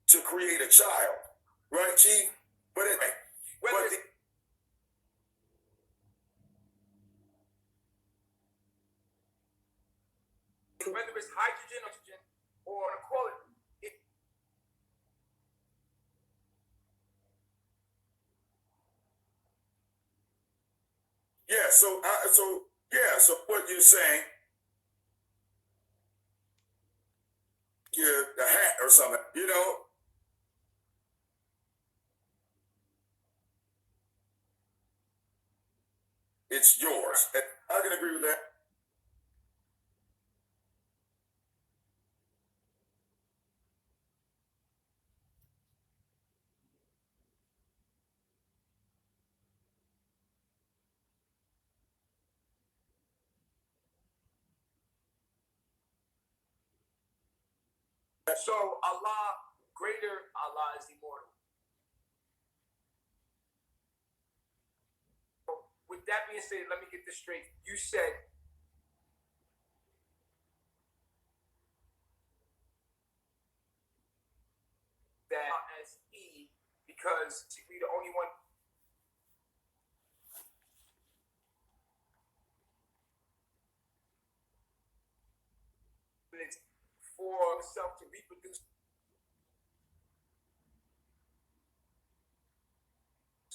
to create a child, right, Chief? But whether it's hydrogen, oxygen, or equality. Yeah, so what you're saying, the hat or something, it's yours. And I can agree with that. So Allah, greater Allah is immortal. With that being said, let me get this straight. You said that as He, because we the only one. For self to reproduce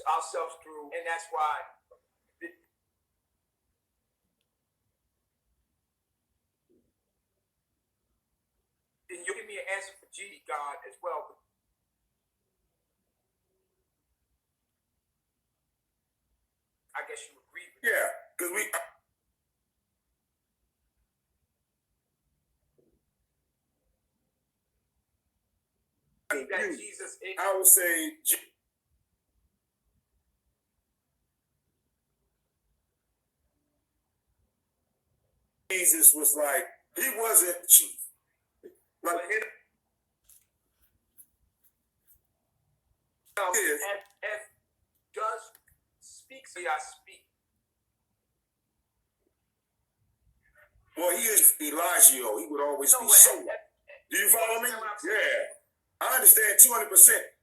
ourselves through, and that's why. Then you give me an answer for G, God, as well. I guess you agree with that. Yeah, because we. That Jesus, I would say Jesus was like, he wasn't chief. Like if does speak, so I speak. Well, he is Elijah. He would always be so. Do you follow me? Yeah. I understand 200%.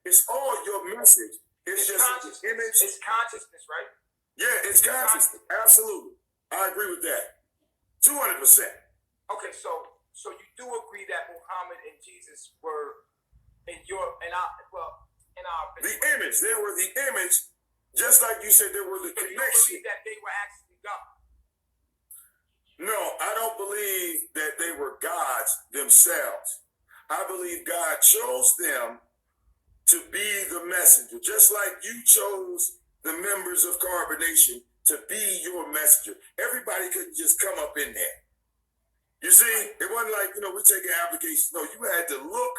It's all your message. It's just image. It's consciousness, right? Yeah, it's consciousness. Absolutely. I agree with that. 200%. Okay, so you do agree that Muhammad and Jesus were in our the image. They were the image, just like you said, they were the connection. You believe that they were actually God? No, I don't believe that they were gods themselves. I believe God chose them to be the messenger, just like you chose the members of Carbonation to be your messenger. Everybody couldn't just come up in there. You see, it wasn't like, we take an application. No, you had to look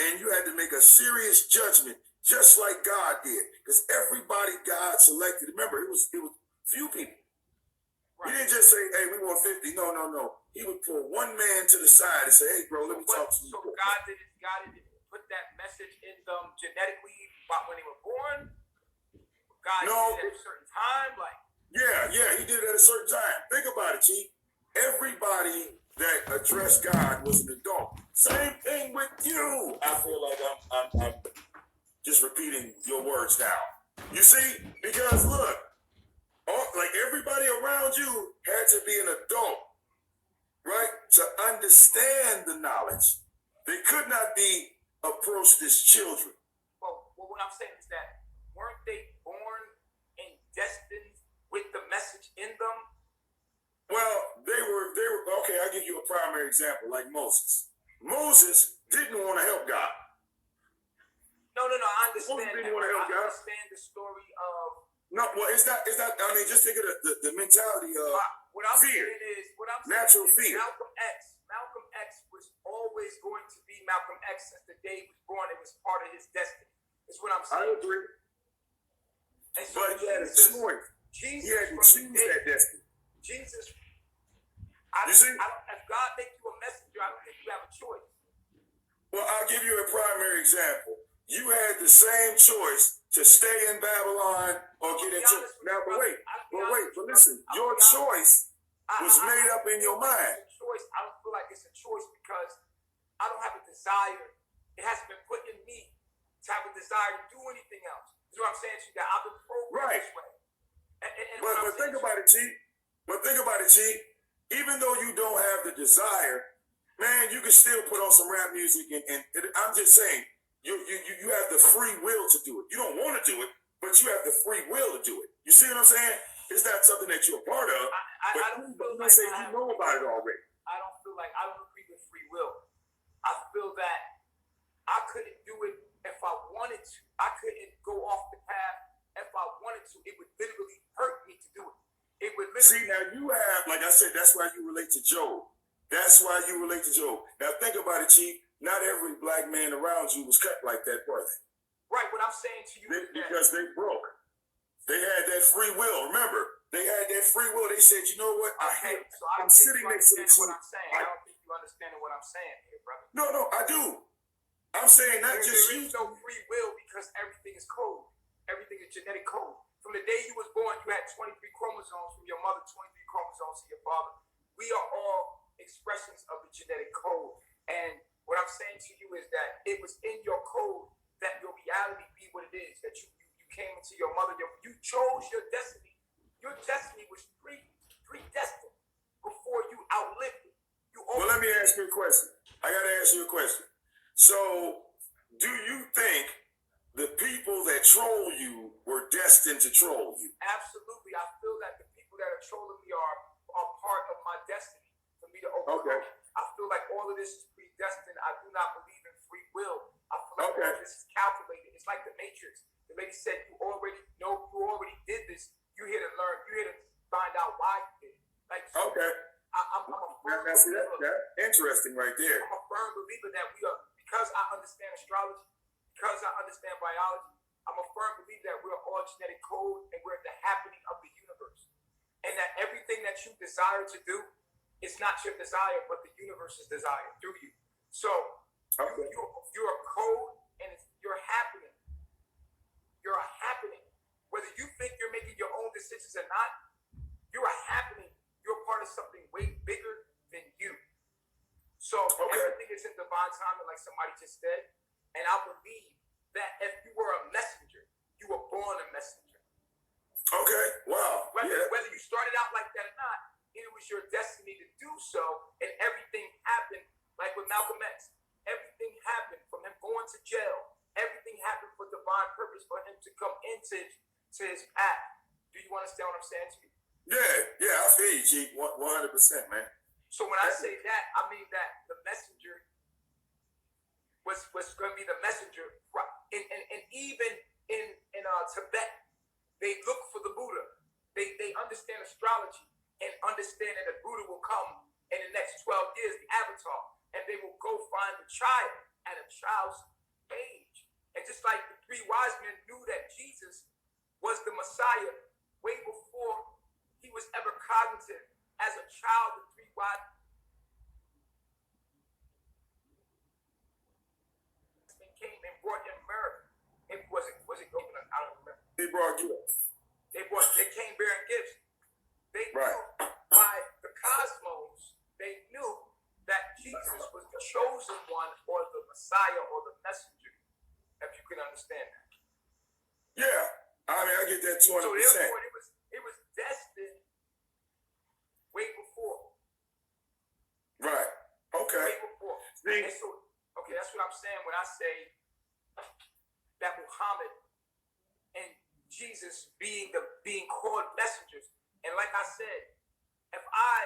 and you had to make a serious judgment, just like God did. Because everybody God selected, remember, it was few people. Right. He didn't just say, hey, we want 50. No. He would pull one man to the side and say, hey, bro, let me talk to you. So God didn't put that message in them genetically when they were born? God did it at a certain time? Yeah, he did it at a certain time. Think about it, Chief. Everybody that addressed God was an adult. Same thing with you. I feel like I'm just repeating your words now. You see? Because look, like everybody around you had to be an adult, right? To understand the knowledge. They could not be approached as children. Well, what I'm saying is that weren't they born and destined with the message in them? Well, they were okay. I'll give you a primary example, like Moses. Moses didn't want to help God. No. I understand. Moses didn't want to help God. I understand the story of. No, well, it's not. I mean, just think of the mentality of what I'm fear. Natural fear. Malcolm X was always going to be Malcolm X since the day he was born. It was part of his destiny. That's what I'm saying. I agree. And so but he had a choice. He had to choose that destiny. Jesus. If God makes you a messenger, I don't think you have a choice. Well, I'll give you a primary example. You had the same choice to stay in Babylon or get into. Now, but listen. Your choice was made up in your mind. I don't feel like it's a choice because I don't have a desire. It hasn't been put in me. desire to do anything else. That's what I'm saying to you, that I've been programmed this way. But think about it, Chief. But think about it, Chief. Even though you don't have the desire, man, you can still put on some rap music, and I'm just saying, you have the free will to do it. You don't want to do it, but you have the free will to do it. You see what I'm saying? It's not something that you're a part of. I don't feel like you know about it already. I don't feel like, I don't agree with free will. I feel that I couldn't do it if I wanted to. I couldn't go off the path if I wanted to. It would literally hurt me to do it. It would literally. See, now you have, like I said, that's why you relate to Job. That's why you relate to Job. Now think about it, Chief. Not every black man around you was cut like that, were they? Right. What I'm saying to you is because they broke. They had that free will. Remember, they had that free will. They said, you know what? I'm sitting next to the what I'm saying. I don't think you understand what I'm saying here, brother. No, I do. I'm saying not just you. There is no free will because everything is code. Everything is genetic code. From the day you was born, you had 23 chromosomes from your mother, 23 chromosomes from your father. We are all expressions of the genetic code. And what I'm saying to you is that it was in your code that your reality be what it is, that you came into your mother, you chose your destiny. Your destiny was predestined before you outlived it. Well, let me ask you a question. I got to ask you a question. So, do you think the people that troll you were destined to troll you? Absolutely. I feel that the people that are trolling me are part of my destiny for me to overcome. Okay. I feel like all of this is predestined. I do not believe in free will. I feel like all of this is calculated. It's like the Matrix. The lady said, you already know, you already did this. You're here to learn. You're here to find out why you did it. Like, so okay. I'm a firm believer. That's interesting right there. I'm a firm believer that we are, because I understand astrology, because I understand biology, I'm a firm believer that we're all genetic code and we're the happening of the universe. And that everything that you desire to do, it's not your desire, but the universe's desire through you. So you're a code and you're happening. You're a happening. Whether you think you're making your own decisions or not, you're a happening. You're part of something way bigger than you. So everything is in divine timing, like somebody just said. And I believe that if you were a messenger, you were born a messenger. Okay. Wow. Whether you started out like that or not, it was your destiny to do so, and everything happened, like with Malcolm X. Everything happened from him going to jail. Everything happened for divine purpose for him to come into his path. Do you understand what I'm saying to you? Yeah, I feel you, Chief, 100%, man. So when I say that, I mean that the messenger was going to be the messenger, and even in Tibet, they look for the Buddha. They understand astrology and understand that the Buddha will come in the next 12 years, the avatar, and they will go find the child at a child's age. And just like the three wise men knew that Jesus was the Messiah way before he was ever cognitive as a child, the three wise men came and brought him myrrh. Was it coconut? I don't remember. They brought gifts. They came bearing gifts. They knew by the cosmos, they knew that Jesus was the chosen one or the Messiah or the messenger, if you can understand that. Yeah. I mean, I get that 200%. So therefore, it was destined way before. Right. Okay. Way before. And so, okay, that's what I'm saying when I say that Muhammad and Jesus being called messengers. And like I said, if I,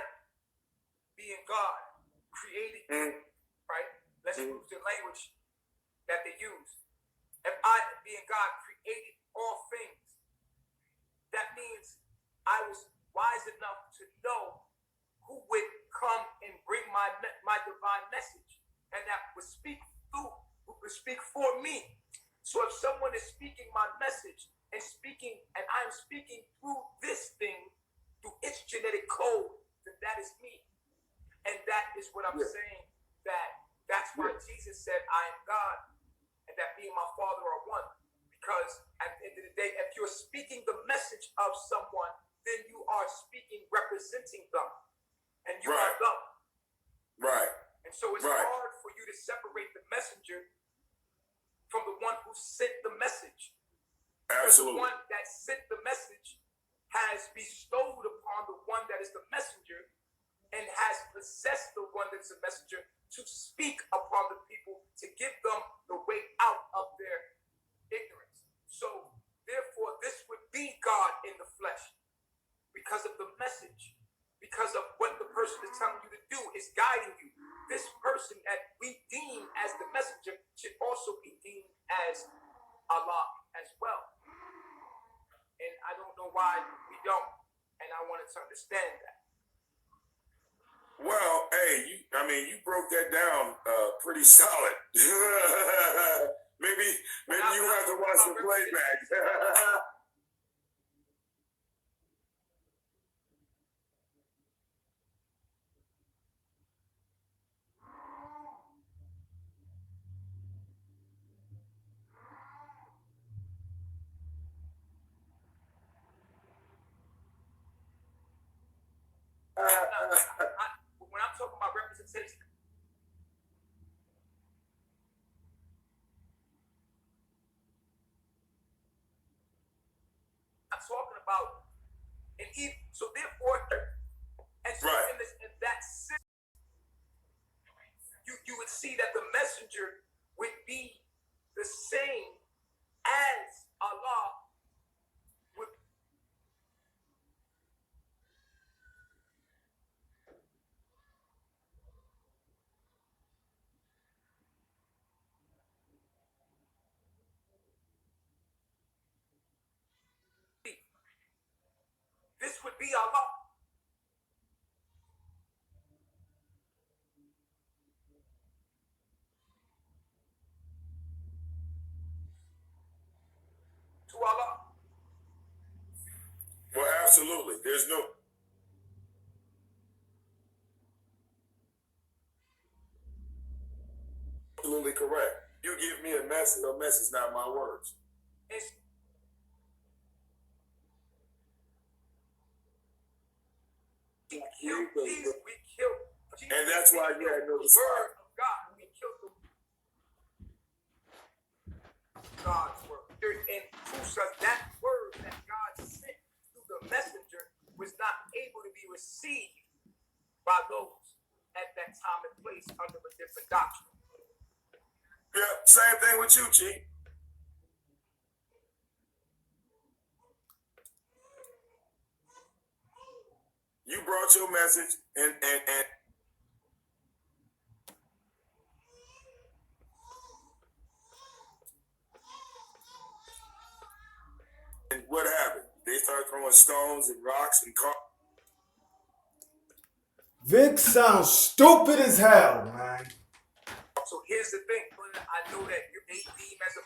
being God, created you, right? Let's use the language that they use. If I, being God, created all things, that means I was wise enough to know who would come and bring my divine message, and that would speak for me. So if someone is speaking my message and I'm speaking through this thing, through its genetic code, then that is me. And that is what I'm saying, that's why Jesus said, I am God, and that me and my Father are one. Because at the end of the day, if you're speaking the message of someone, then you are speaking, representing them. And you are them. Right. And so it's hard for you to separate the messenger from the one who sent the message. Absolutely. The one that sent the message has bestowed upon the one that is the messenger and has possessed the one that is the messenger to speak upon the people, to give them the way out of their ignorance. So, therefore, this would be God in the flesh because of the message, because of what the person is telling you to do, is guiding you. This person that we deem as the messenger should also be deemed as Allah as well. And I don't know why we don't. And I wanted to understand that. Well, hey, you broke that down pretty solid. maybe you have to watch the playback. When I'm talking about representation, I'm talking about an evil. So therefore, and so Right. in that sense, you would see that the messenger would be the same as Allah would. This would be Allah. To Allah. Well, absolutely. There's no. Absolutely correct. You give me a message not my words. We killed Jesus. And that's why you had no the word of God. We killed God's word. And proves us that word that God sent through the messenger was not able to be received by those at that time and place under a different doctrine. Yeah, same thing with you, Chief. You brought your message and what happened? They started throwing stones and rocks and cars. Vic sounds stupid as hell, man. So here's the thing. I know that you deem as a.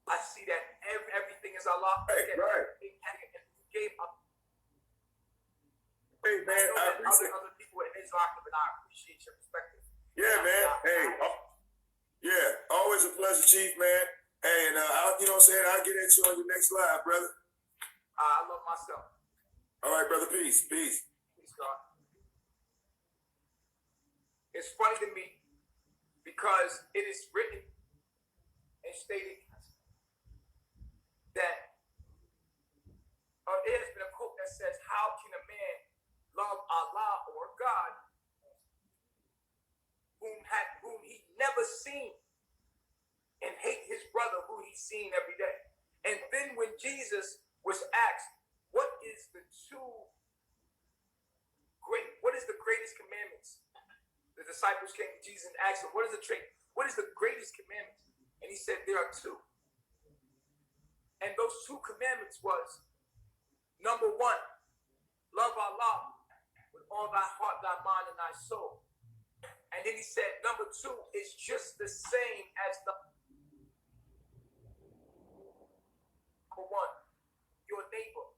I see that everything is Allah. Right. Gave up. Hey, man, I appreciate other people in Islam, and I appreciate your perspective. Yeah, man. Hey, yeah, always a pleasure, Chief, man. Hey, and you know what I'm saying? I'll get at you on your next live, brother. I love myself. All right, brother. Peace. Peace, God. It's funny to me because it is written and stated that there has been a quote that says, "How can a man love Allah or God whom he never seen and hate his brother who he's seen every day?" And then when Jesus was asked, what is the greatest commandments? The disciples came to Jesus and asked him, what is the greatest commandments? And he said, there are two. And those two commandments was, number one, love Allah with all thy heart, thy mind, and thy soul. And then he said, number two is just the same as the number one, your neighbor.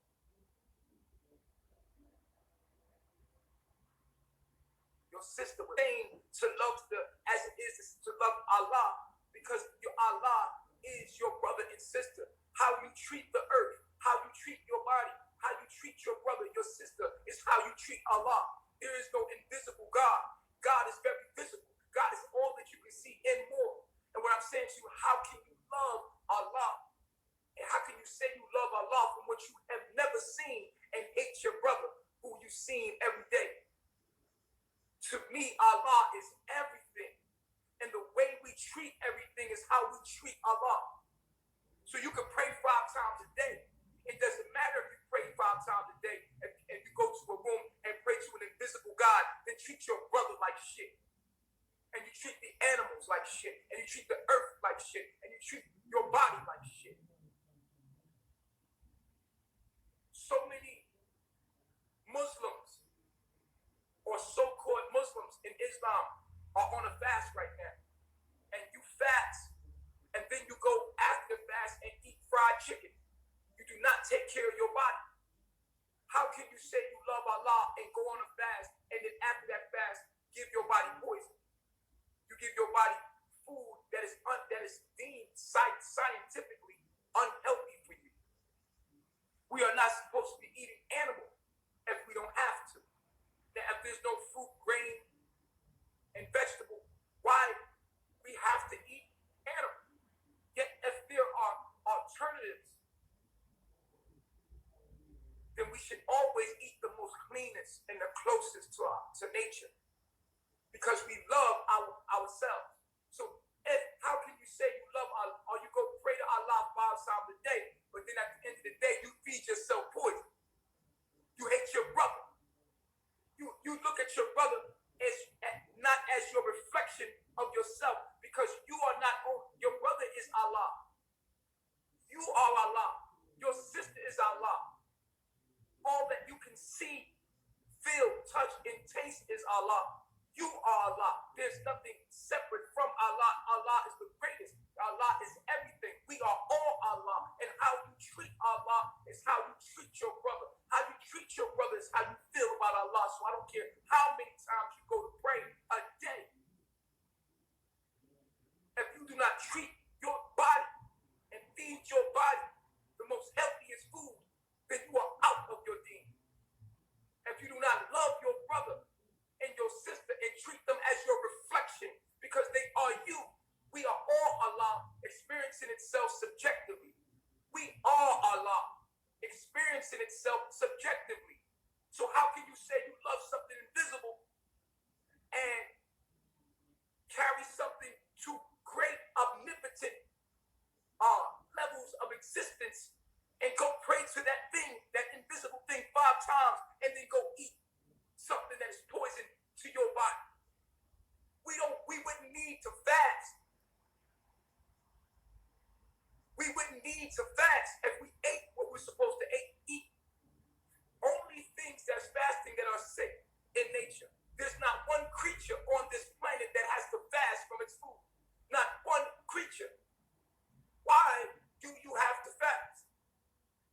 Your sister was saying to love as it is to love Allah, because your Allah is your brother and sister. How you treat the earth, how you treat your body, how you treat your brother, your sister, is how you treat Allah. There is no invisible God. God is very visible. God is all that you can see and more. And what I'm saying to you, how can you love Allah? And how can you say you love Allah from what you have never seen and hate your brother who you've seen every day? To me, Allah is everything. And the way we treat everything is how we treat Allah. So you can pray 5 times a day. It doesn't matter if you pray 5 times a day. If you go to a room and pray to an invisible God, then treat your brother like shit. And you treat the animals like shit. And you treat the earth like shit. And you treat your body like shit. So many Muslims or so-called Muslims in Islam are on a fast right now. And you fast, and then you go after the fast and eat fried chicken. You do not take care of your body. How can you say you love Allah and go on a fast, and then after that fast, give your body poison? You give your body food that is deemed scientifically unhealthy for you. We are not supposed to be eating animal if we don't have to. Now, if there's no fruit, grain, and vegetable, why we have to eat animal? Yet, if there are alternatives, then we should always eat the most cleanest and the closest to nature, because we love ourselves. So, how can you say you love Allah, or you go pray to Allah 5 times a day, but then at the end of the day, you feed yourself poison? You hate your brother. You look at your brother not as your reflection of yourself, because you are not your brother is Allah. You are Allah. Your sister is Allah. All that you can see, feel, touch, and taste is Allah. You are Allah. There's nothing separate from Allah. Allah is the greatest. Allah is everything. We are all Allah. And how you treat Allah is how you treat your brother. How you treat your brother is how you feel about Allah. So I don't care how many times you go to pray a day. If you do not treat your body and feed your body the most healthiest food, then you are out of your deen. If you do not love your brother and your sister and treat them as your reflection, because they are you. We are all Allah, experiencing itself subjectively. We are Allah, experiencing itself subjectively. So how can you say you love something invisible and carry something to great, omnipotent levels of existence, and go pray to that thing, that invisible thing 5 times, and then go eat something that is poison to your body? We wouldn't need to fast. We wouldn't need to fast if we ate what we're supposed to eat. Only things that's fasting that are sick in nature. There's not one creature on this planet that has to fast from its food. Not one creature. Why do you have to fast?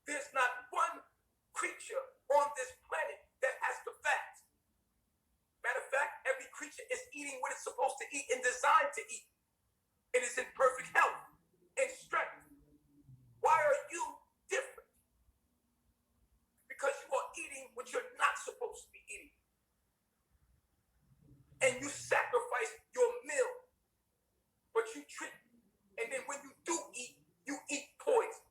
There's not one creature on this planet that has to fast. Matter of fact, every creature is eating what it's supposed to eat and designed to eat. It is in perfect health and strength. Why are you different? Because you are eating what you're not supposed to be eating. And you sacrifice your meal. But you treat, and then when you do eat, you eat poison.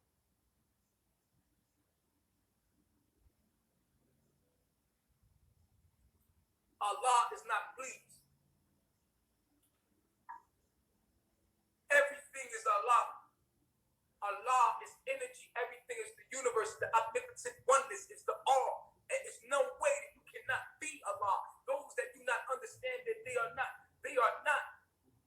Allah is not pleased. Everything is Allah. Allah is energy. Everything is the universe. The omnipotent oneness is the all. And there's no way that you cannot be Allah. Those that do not understand that they are not.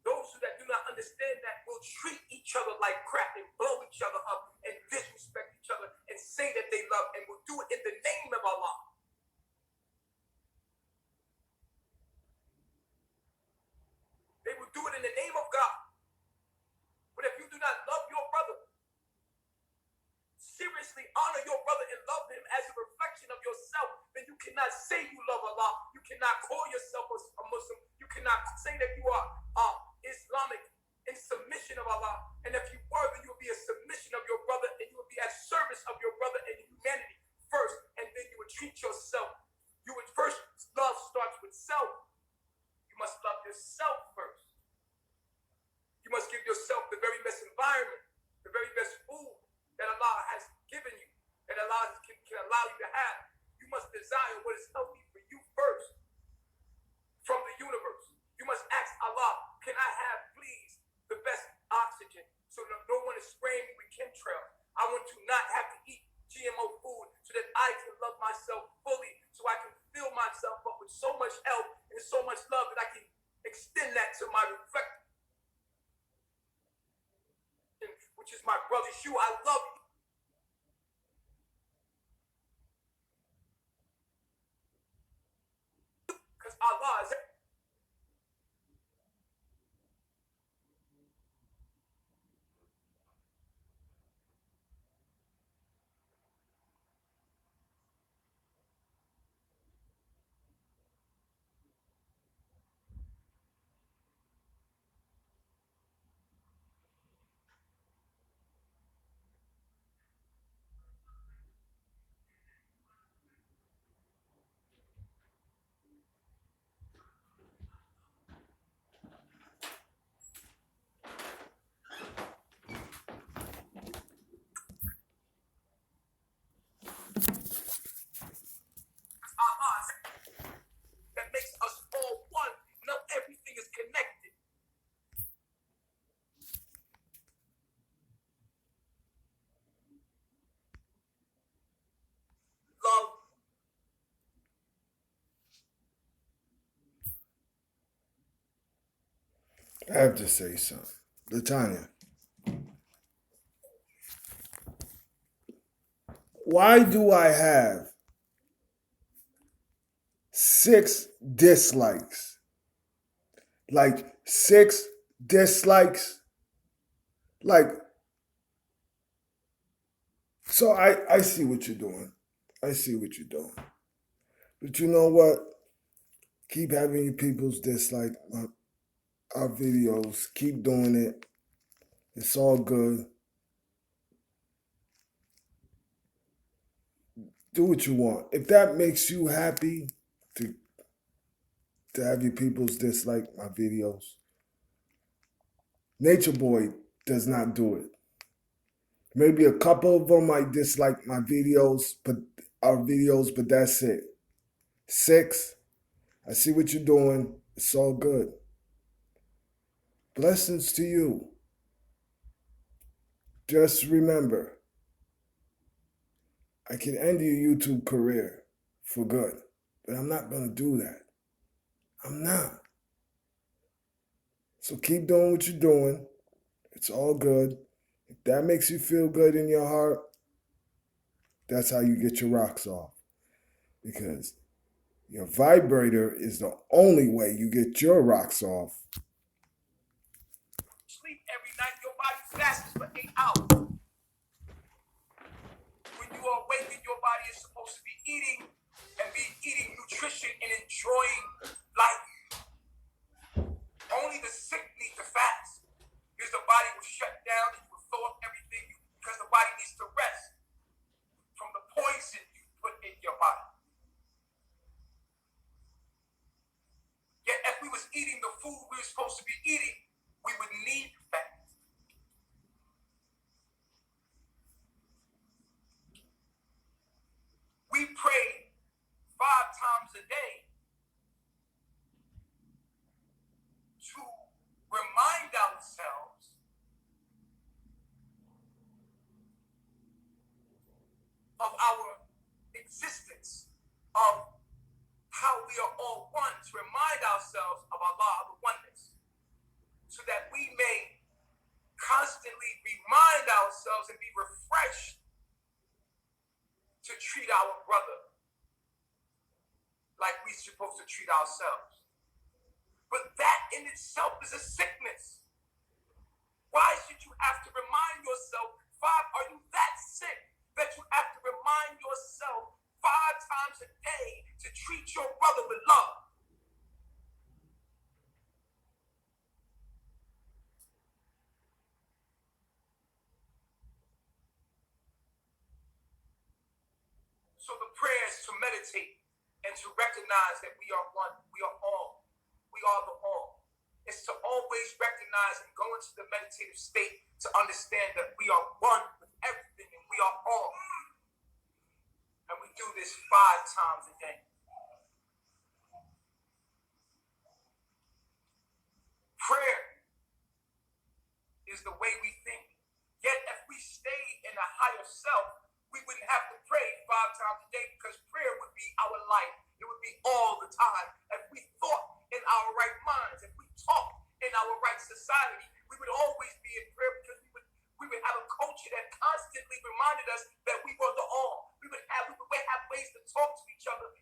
Those that do not understand that will treat each other like crap and blow each other up and disrespect each other and say that they love, and will do it in the name of Allah. They will do it in the name of God. But if you do not love your brother, seriously honor your brother and love him as a reflection of yourself, then you cannot say you love Allah. You cannot call yourself a Muslim. You cannot say that you are Islamic in submission of Allah. And if you were, then you would be a submission of your brother, and you would be at service of your brother and humanity first, and then you would treat yourself. You would first, love starts with self. You must have, you must desire what is healthy for you first from the universe. You must ask Allah, can I have, please, the best oxygen so that no one is spraying me with chemtrails? I want to not have to eat GMO food so that I can love myself fully, so I can fill myself up with so much health and so much love that I can extend that to my reflection, which is my brother Shu. I love you. Because Allah is Allah that makes us all one. Now everything is connected. Love. I have to say something. Latanya, why do I have 6 dislikes? Like 6 dislikes? Like, so I see what you're doing. I see what you're doing. But you know what? Keep having your peoples dislike our videos. Keep doing it. It's all good. Do what you want. If that makes you happy to have your peoples dislike my videos, Nature Boy does not do it. Maybe a couple of them might dislike my videos, but that's it. 6, I see what you're doing. It's all good. Blessings to you. Just remember, I can end your YouTube career for good, but I'm not going to do that. I'm not. So keep doing what you're doing. It's all good. If that makes you feel good in your heart, that's how you get your rocks off. Because your vibrator is the only way you get your rocks off. Sleep every night, your body fasts for 8 hours. When you are waking, your body is supposed to be eating nutrition and enjoying life. Only the sick need to fast, because the body will shut down and you will throw up everything because the body needs to rest from the poison you put in your body. Yet if we was eating the food we were supposed to be eating, we would need to fast. We pray 5 times a day to remind ourselves of our existence, of how we are all one, to remind ourselves of Allah, of the oneness, so that we may constantly remind ourselves and be refreshed to treat our brother like we're supposed to treat ourselves. But that in itself is a sickness. Why should you have to remind yourself, are you that sick that you have to remind yourself 5 times a day to treat your brother with love? So the prayer is to meditate and to recognize that we are one, we are all, we are the all. It's to always recognize and go into the meditative state to understand that we are one with everything and we are all. And we do this a higher self, we wouldn't have to pray 5 times a day, because prayer would be our life. It would be all the time. If we thought in our right minds, if we talked in our right society, we would always be in prayer, because we would have a culture that constantly reminded us that we were the all. We would have ways to talk to each other.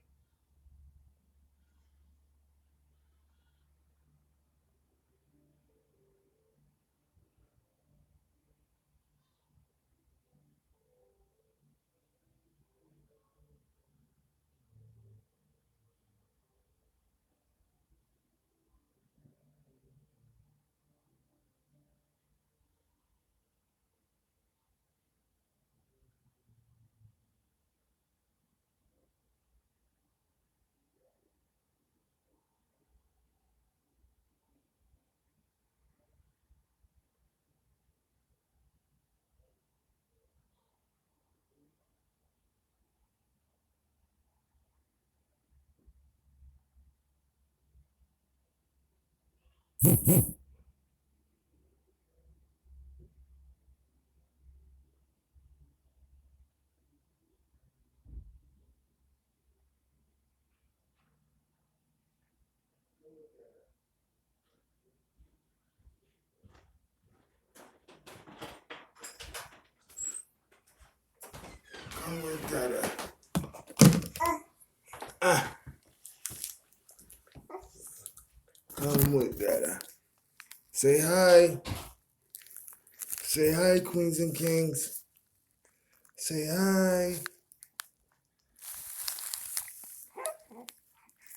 Come with that. Come with that. Say hi. Say hi, queens and kings. Say hi.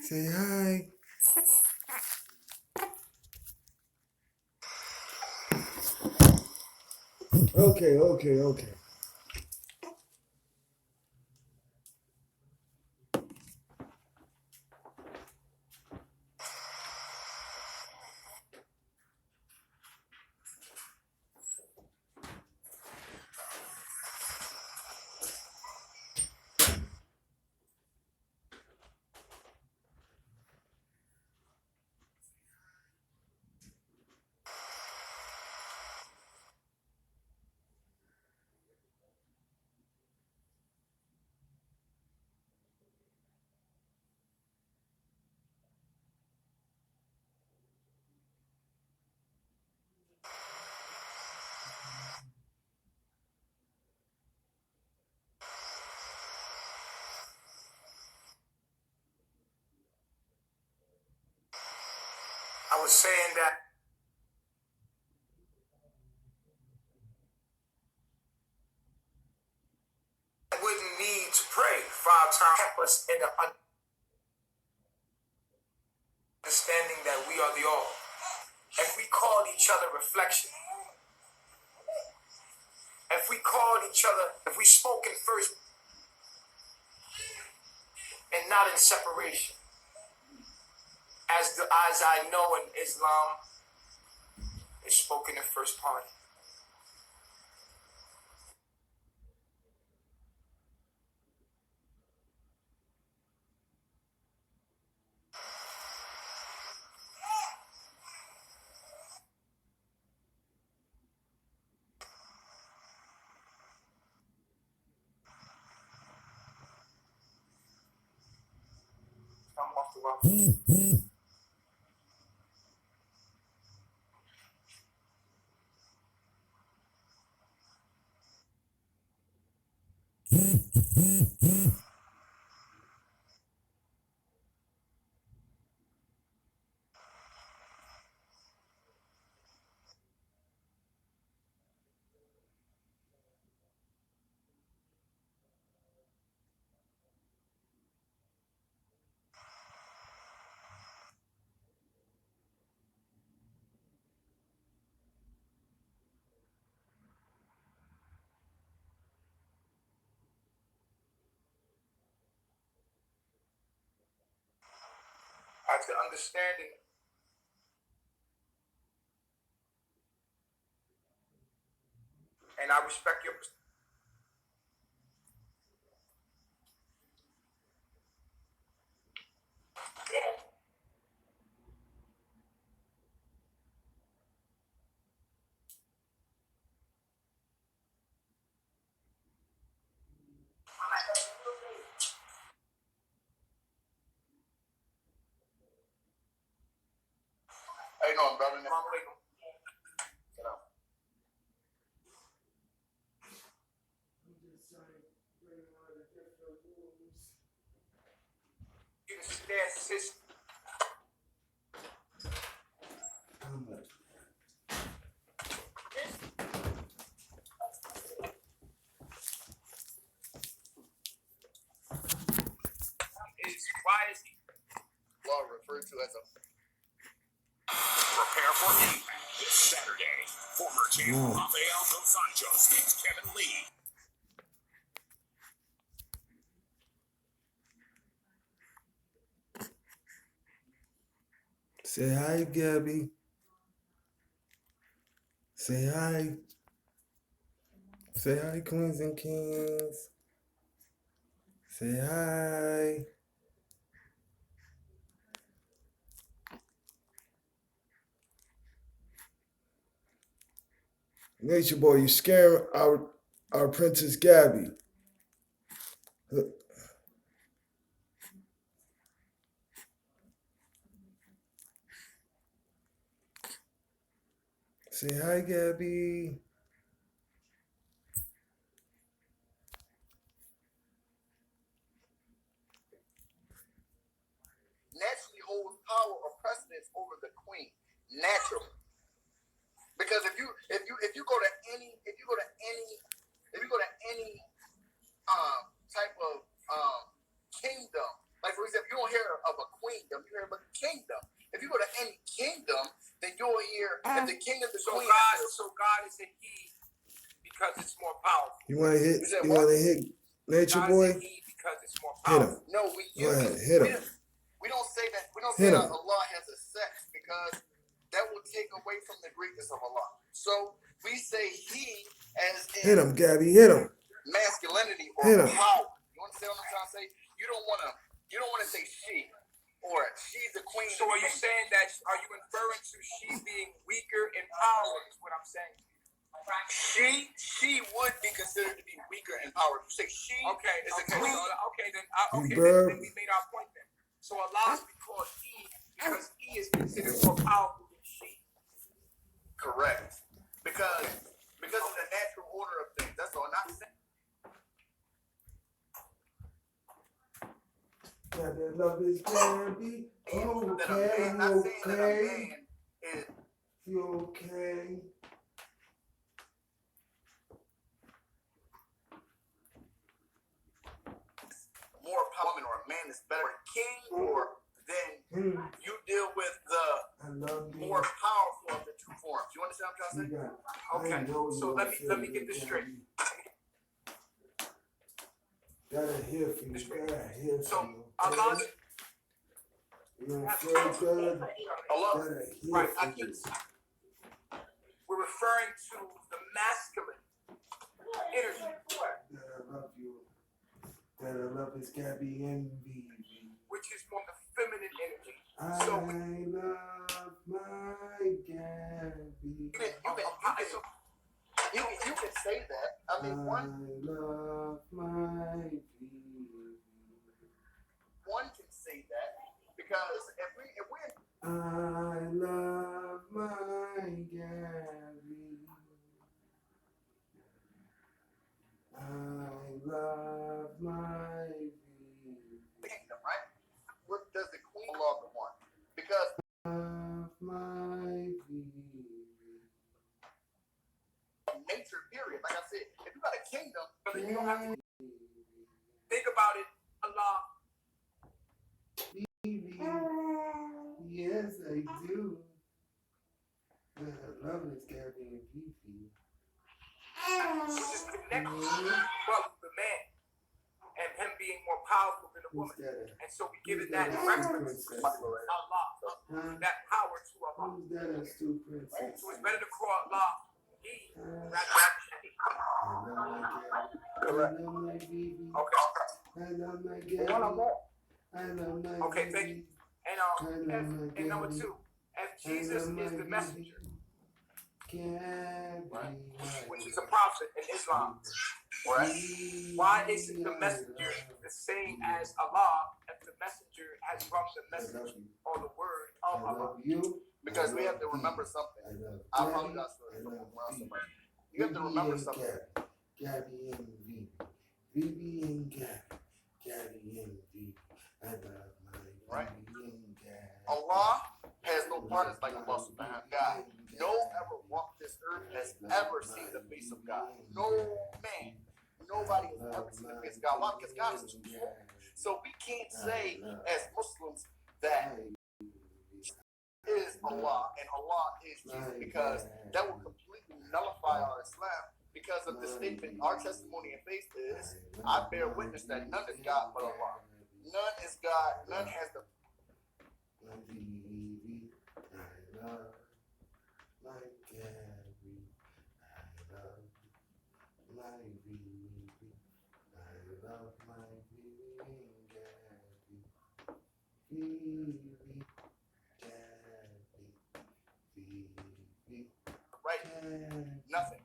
Say hi. Okay. I was saying that I wouldn't need to pray 5 times. Help us in the understanding that we are the all. If we called each other reflection, if we called each other, if we spoke in first and not in separation, as I know in Islam, it's spoken in first party. I'm off the wall. As the understanding, and I respect your perspective. on, brother? Assalamu alaikum. You understand, sis? Why is he Law referred to as a Prepare for impact this Saturday. Former champ Rafael Dos Anjos meets Kevin Lee. Say hi, Gabby. Say hi. Say hi, queens and kings. Say hi. Nature boy, you scaring our princess Gabby. Say hi, Gabby. naturally holds power or precedence over the queen. Naturally. Because if you go to any type of kingdom, like for example, you don't hear of a queendom, you hear of a kingdom. If you go to any kingdom, then you'll hear if the king of the so queen. God is a he because it's more powerful. You wanna hit Nature God boy? is a he because it's more Hit powerful. him. No, Go ahead, hit him. We don't say that. We don't Hit say him. that Allah has a sex because that will take away from the greatness of Allah. So we say he as in Hit him, Gabby. Hit him. masculinity or Hit him. power. You understand what I'm trying to say? You don't wanna say she or she's the queen. So are you saying that? Are you inferring to she being weaker in power? Is what I'm saying. She would be considered to be weaker in power. You say she is a queen. Then we made our point then. So Allah is called he because he is considered more powerful than she. Correct. Because of the natural order of things. That's all. Not saying. Gotta love is Gabby. That a man, not saying that a man is You okay? more power or a man is better king or then you deal with the more powerful of the two forms. You understand what I'm trying to say? Okay. So let me get this straight. Gotta hear from you. Gotta hear So from you. Allah, You don't feel good? Allah, Gotta hear right? from you. We're referring to the masculine energy, That I love you. That I love is Gabby and Vivi. which is more the feminine energy. I So love my Gabby. you can say that. I mean, I love my Vivi. one can say that because if we're I love my Gabby. I love my Vivi. kingdom, right? What does the queen love the one? Because Love my Vivi. nature, period. Like I said, if you got a kingdom, you don't have to think about it. Allah. Vivi. Yes, I do. That I love is Gabby and Vivi. Which is connected to the man and him being more powerful than a Who's woman. that? And so we give it that Who's reference that? to Allah, Huh? that power to Allah. Who's that? A Stu Princess. So it's better to call Allah he rather than she. I love my Gabby. I love my Vivi. Okay. I love my Gabby. I love my Okay, Vivi. thank you. And number two, if Jesus is the messenger, which is a prophet in Islam, why isn't the messenger the same as Allah if the messenger has brought the message or the word of Allah? You? Because we have to remember something. I apologize for moving around so much. You have to remember something. Gabby and Vivi. Vivi and Gabby. Gabby and Vivi. I love my Right. Vivi and Gabby. Allah has no partners like Allah subhanahu wa ta'ala. No ever walked this earth has ever seen the face of God. No man. Nobody has ever seen the face of God. Why? Because God is too full. So we can't say as Muslims that is Allah and Allah is Jesus, because that will completely nullify our Islam because of the statement. Our testimony and faith is, I bear witness that none is God but Allah. None is God. None has the right. Nothing.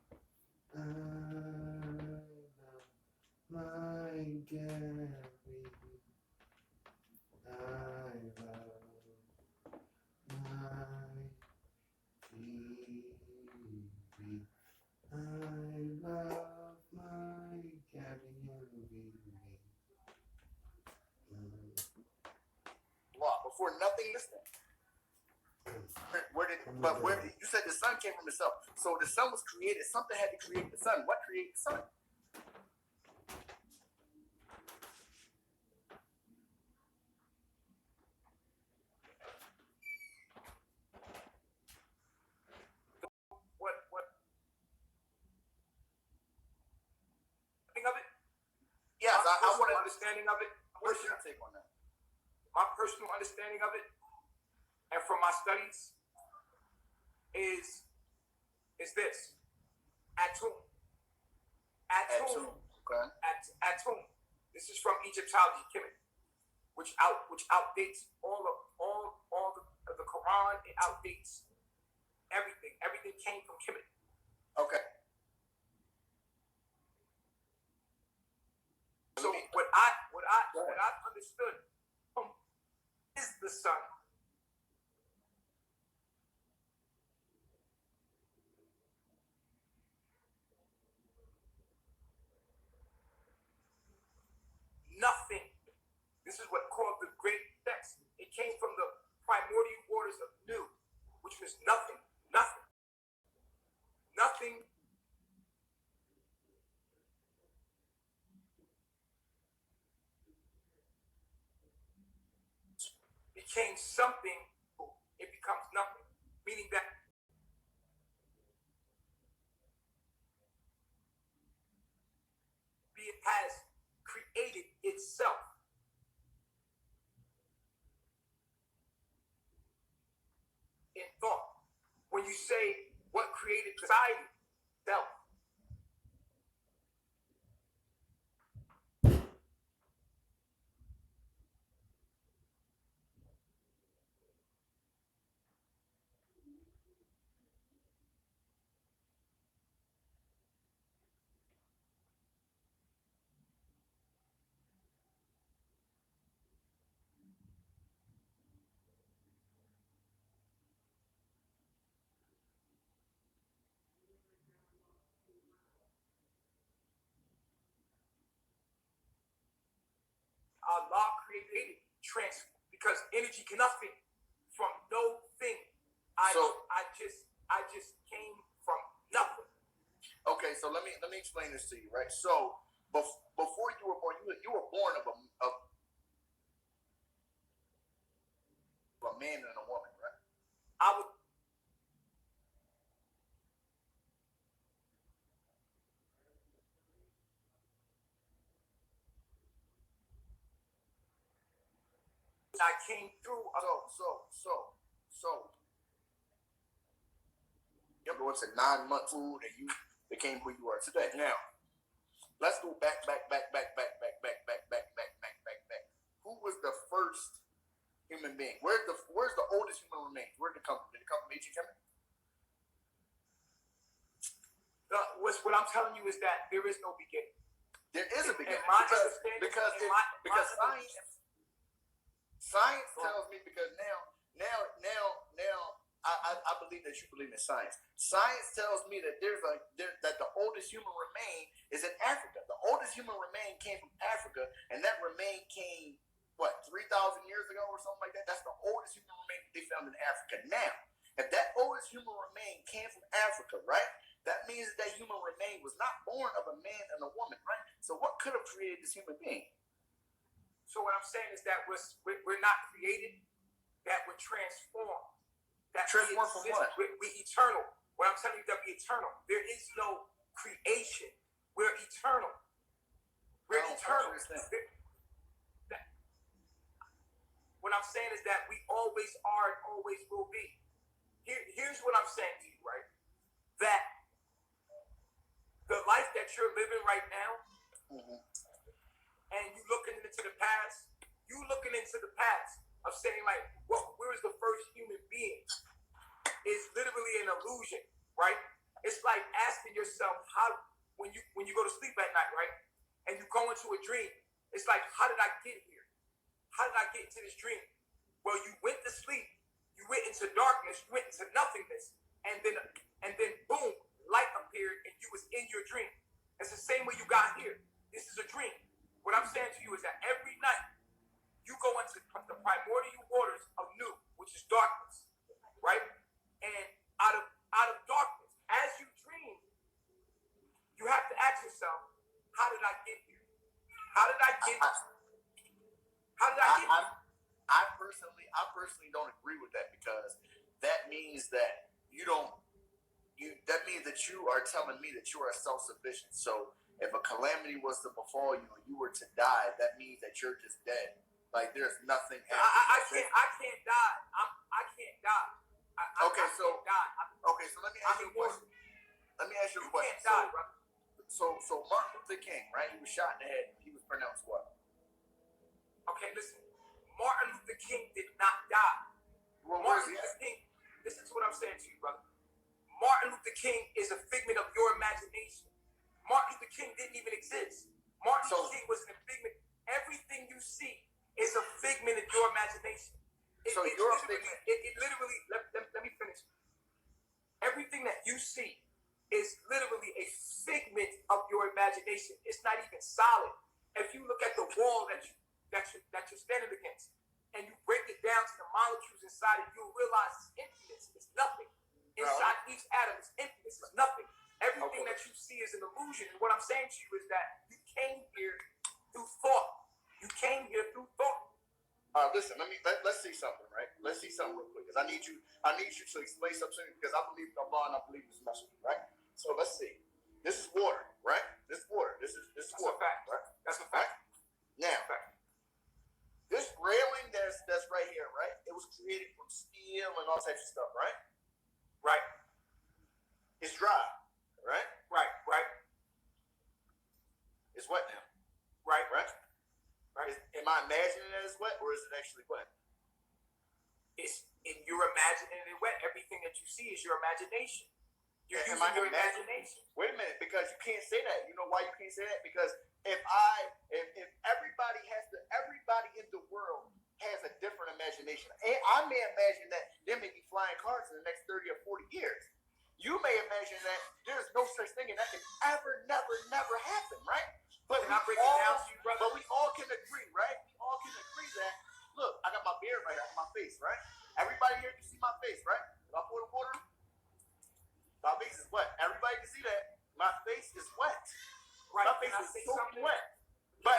Law. Before nothing listening. Where you said the sun came from itself. So the sun was created. Something had to create the sun. What created the sun? What think of it? Yes, I want to understanding of it. What's your take on that? My personal understanding of it, and from my studies, is this: Atum. Okay. Atum. This is from Egyptology, Kemet, which outdates all the Quran. It outdates everything. Everything came from Kemet. Okay. So what I understood is the sun. Nothing. This is what called the Great Text. It came from the primordial waters of Nu, which was nothing. Nothing. Nothing. Became something. It becomes nothing. Meaning that it has created itself. In thought. When you say what created society, self. Allah created because energy can nothing from no thing. I just came from nothing. Okay, so let me explain this to you, right? So before you were born, you were born of a man and a woman, right? I came through. So. You have to work 9 months old and you became who you are today. Now, let's go back. Who was the first human being? Where's the oldest human remains? Where did it come from? Did it come from ancient Kemet? What I'm telling you is that there is no beginning. There is a beginning. Because science tells me, because now I believe that you believe in science. Science tells me that that the oldest human remain is in Africa. The oldest human remain came from Africa, and that remain came 3,000 years ago or something like that. That's the oldest human remain they found in Africa. Now, if that oldest human remain came from Africa, right? That means that human remain was not born of a man and a woman, right? So what could have created this human being? So what I'm saying is that we're not created, that we're transformed. That Transformed from what? We eternal. What I'm telling you, that we eternal. There is no creation. We're eternal. We're eternal. What I'm saying is that we always are and always will be. Here's what I'm saying to you, right? That the life that you're living right now, and you looking into the past, of saying like, where is the first human being? Is literally an illusion, right? It's like asking yourself how when you go to sleep at night, right? And you go into a dream, it's like, how did I get here? How did I get into this dream? Well, you went to sleep, you went into darkness, you went into nothingness, and then boom, light appeared and you was in your dream. It's the same way you got here. This is a dream. What I'm saying to you is that every night you go into the primordial waters of Nu, which is darkness, right? And out of darkness, as you dream, you have to ask yourself, how did I get here? How did I get here? How did I get here? I personally don't agree with that, because that means that that means that you are telling me that you are self-sufficient. So if a calamity was to befall you and you were to die, that means that you're just dead. Like there's nothing. I can't die. I can't die. Okay, so let me ask you a question. So Martin Luther King, right? He was shot in the head. He was pronounced what? Okay, listen. Martin Luther King did not die. Well, Martin Luther King, listen to what I'm saying to you, brother. Martin Luther King is a figment of your imagination. Martin Luther King didn't even exist. Martin Luther King was a figment. Everything you see is a figment of your imagination. Let me finish. Everything that you see is literally a figment of your imagination. It's not even solid. If you look at the wall that you're standing against, and you break it down to the molecules inside it, you'll realize it's emptiness. It's nothing. Inside each atom is emptiness. It's nothing. Everything that you see is an illusion. And what I'm saying to you is that you came here through thought. You came here through thought. Listen, let's see something, right? Let's see something real quick, because I need you to explain something, because I believe in Allah and I believe in this message, right? So let's see. This is water, right? This is water. This is water, right? That's a fact. Now, this railing that's right here, right? It was created from steel and all types of stuff, right? Right. It's dry, right? Right. It's wet now. Right. Am I imagining that it's wet, or is it actually wet? It's in your imagining it wet. Everything that you see is your imagination. You're using your imagination. Wait a minute, because you can't say that. You know why you can't say that? Because if everybody in the world has a different imagination, and I may imagine that there may be flying cars in the next 30 or 40 years. You may imagine that there's no such thing, and that can never happen, right? But we all can agree, right? We all can agree that, look, I got my beard right here, I got my face, right? Everybody here can see my face, right? If I pour the water, my face is wet. Everybody can see that. My face is wet. Right. My face is soaking wet. But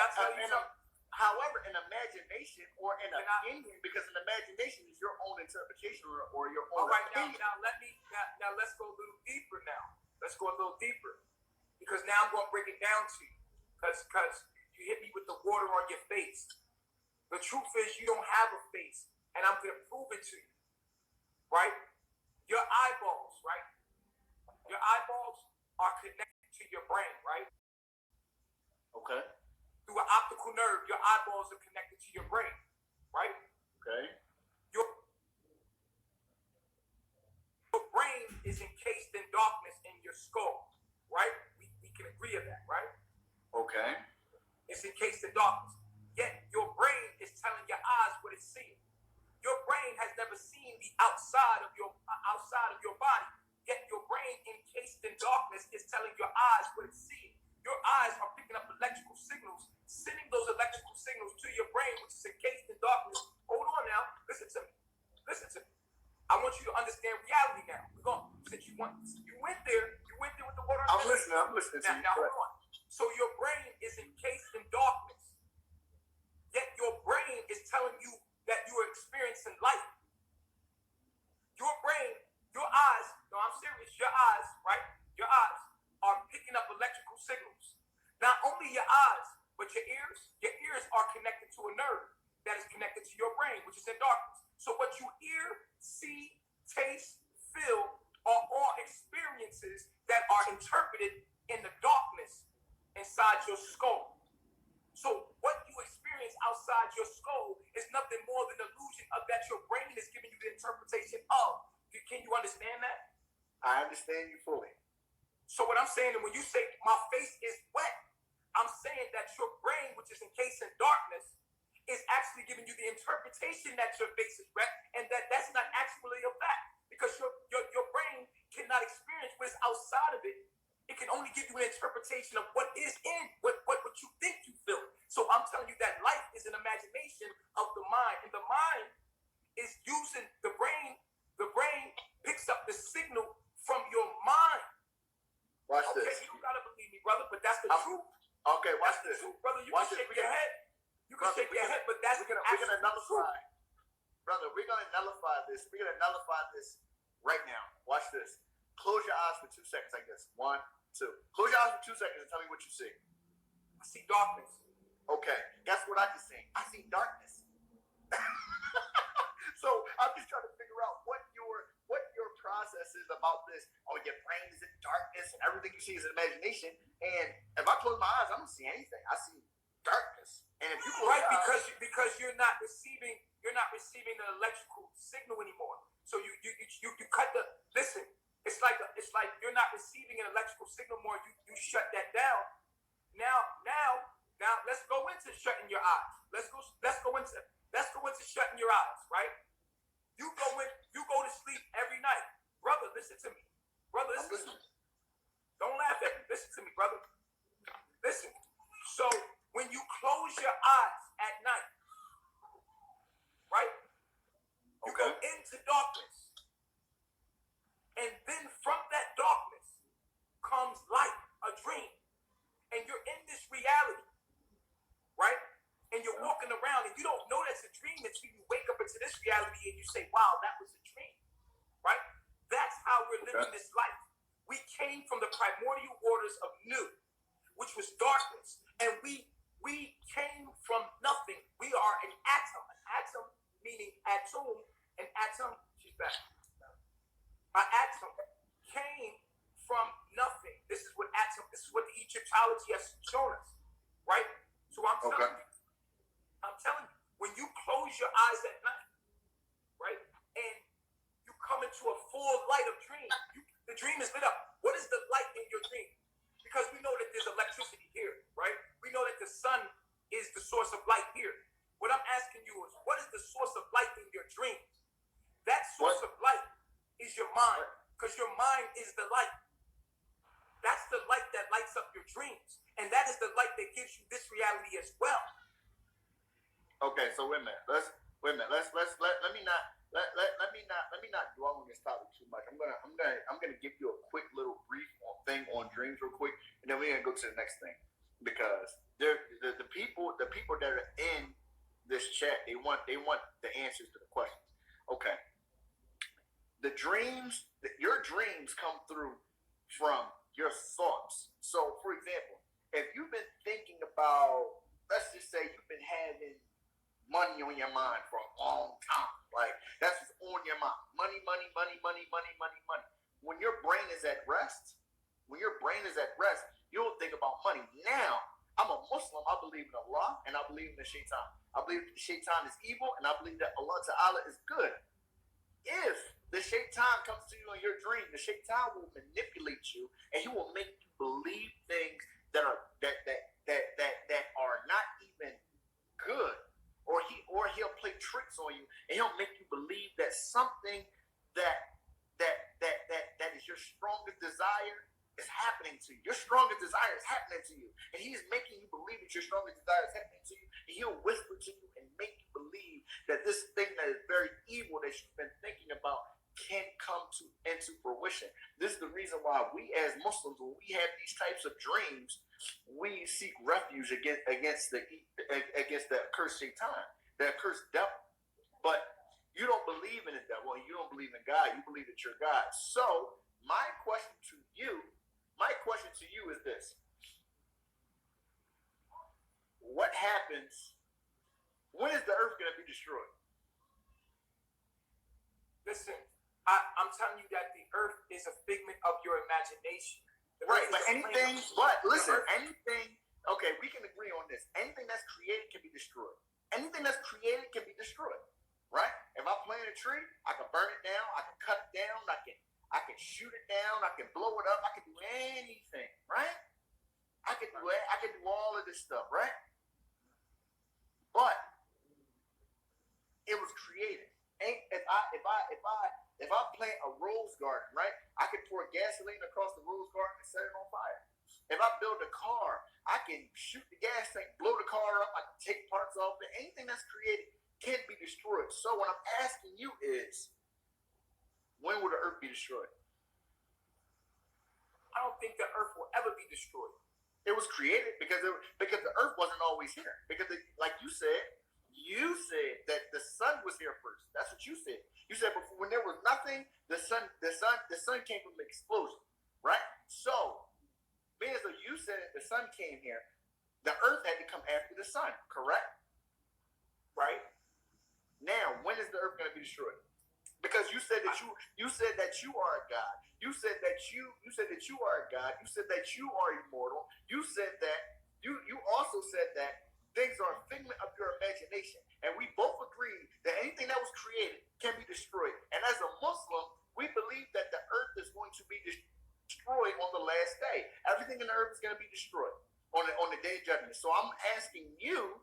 however, in imagination or in opinion, because an imagination is your own interpretation or your own opinion. Now let's go a little deeper now. Let's go a little deeper. Because now I'm going to break it down to you. Because you hit me with the water on your face. The truth is you don't have a face. And I'm going to prove it to you. Right? Your eyeballs, right? Your eyeballs are connected to your brain, right? Okay. Through an optical nerve, your eyeballs are connected to your brain, right? Okay. Your brain is encased in darkness in your skull, right? We can agree on that, right? Okay. It's encased in darkness. Yet your brain is telling your eyes what it's seeing. Your brain has never seen the outside of your body. Yet your brain, encased in darkness, is telling your eyes what it's seeing. Your eyes are picking up electrical signals, sending those electrical signals to your brain, which is encased in darkness. Hold on now. Listen to me. Listen to me. I want you to understand reality now. We're going. Since you went there with the water. I'm listening to you. Now hold on. So your brain is encased in darkness. Yet your brain is telling you that you are experiencing light. Your brain, your eyes, no, I'm serious, your eyes, right? Your eyes are picking up electrical signals. Not only your eyes, but your ears are connected to a nerve that is connected to your brain, which is in darkness. So what you hear, see, taste, feel are all experiences that are interpreted in the darkness inside your skull. So what you experience outside your skull is nothing more than an illusion of that your brain is giving you the interpretation of. Can you understand that? I understand you fully. So what I'm saying, and when you say my face is wet, I'm saying that your brain, which is encased in darkness, is actually giving you the interpretation that your face is wet, and that's not actually a fact. Because your brain cannot experience what is outside of it. It can only give you an interpretation of what is in, what you think you feel. So I'm telling you that life is an imagination of the mind. And the mind is using the brain. The brain picks up the signal from your mind. Watch okay, this. You don't gotta believe me, brother, but that's the truth. Okay, watch That's this. the truth, brother. You Watch can this. shake your head. You can shake your head, but that's we're gonna nullify. Brother, we're gonna nullify this. We're gonna nullify this right now. Watch this. Close your eyes for 2 seconds like this. 1, 2. Close your eyes for 2 seconds and tell me what you see. I see darkness. Okay, that's what I just seen. I see darkness. So I'm just trying to figure out what your process is about this. Oh, your brain is in darkness and everything you see is an imagination. And if I close my eyes, I don't see anything. I see darkness. And if you close right, your eyes, because you're not receiving the electrical signal anymore. So you cut the listen. It's like you're not receiving an electrical signal more. You shut that down. Now let's go into shutting your eyes. Let's go into shutting your eyes, right? You go to sleep every night. Brother, listen to me. Brother, listen to me. Don't laugh at me. Listen to me, brother. Listen. So when you close your eyes at night, right? You go into darkness. And then from that darkness comes light, a dream. And you're in this reality, right? And you're walking around and you don't know that's a dream until you wake up into this reality and you say, wow, that was a dream, right? That's how we're living this life. We came from the primordial waters of Nu, which was darkness. And we came from nothing. We are an atom. An atom meaning atom. An atom, she's back. An atom came from nothing. This is what the Egyptology has shown us, right? So I'm telling you, when you close your eyes at night, right, and you come into a full light of dream, the dream is lit up. What is the light in your dream? Because we know that there's electricity here, right? We know that the sun is the source of light here. What I'm asking you is, what is the source of light in your dreams? That source of light is your mind, because your mind is the light. That's the light that lights up your dreams, and that is the light that gives you this reality as well. Okay, so wait a minute. Let me not dwell on this topic too much. I'm gonna give you a quick little brief thing on dreams real quick, and then we're gonna go to the next thing, because the people that are in this chat, they want the answers to the questions. Okay, your dreams come through from your thoughts. So, for example, if you've been thinking about, let's just say you've been having money on your mind for a long time, like that's what's on your mind. Money. When your brain is at rest, you don't think about money. Now, I'm a Muslim. I believe in Allah and I believe in the Shaitan. I believe that the Shaitan is evil and I believe that Allah Ta'ala is good. If the Shaitan comes to you in your dream, the Shaitan will manipulate you and he will make you believe things that are not even good, or he'll play tricks on on you, and he'll make you believe that something that is your strongest desire is happening to you. Your strongest desire is happening to you, and he's making you believe that your strongest desire is happening to you, and he'll whisper to you and make you believe that this thing that is very evil that you've been thinking about can come into fruition. This is the reason why we as Muslims, when we have these types of dreams, we seek refuge against the accursed shaitan, the accursed devil. But you don't believe in the devil, and you don't believe in God. You believe that you're God. So my question to you is this: what happens? When is the earth going to be destroyed? Listen, I'm telling you that the earth is a figment of your imagination. Right, but anything, okay, we can agree on this. Anything that's created can be destroyed. Anything that's created can be destroyed, right? If I plant a tree, I can burn it down, I can cut it down, I can shoot it down, I can blow it up, I can do anything, right? I can do all of this stuff, right? But it was created. If I plant a rose garden, right, I can pour gasoline across the rose garden and set it on fire. If I build a car, I can shoot the gas tank, blow the car up, I can take parts off it. Anything that's created can be destroyed. So what I'm asking you is, when will the earth be destroyed? I don't think the earth will ever be destroyed. It was created because the earth wasn't always here. Because like you said that the sun was here first. That's what you said. You said before, when there was nothing, the sun came from an explosion, right? So, being as though you said the sun came here, the earth had to come after the sun, correct? Right? Now, when is the earth going to be destroyed? Because you said that you are a God. You said that you are a God. You said that you are immortal. You said that you also said that things are a figment of your imagination. And we both agree that anything that was created can be destroyed. And as a Muslim, we believe that the earth is going to be destroyed on the last day. Everything in the earth is going to be destroyed on the day of judgment. So I'm asking you,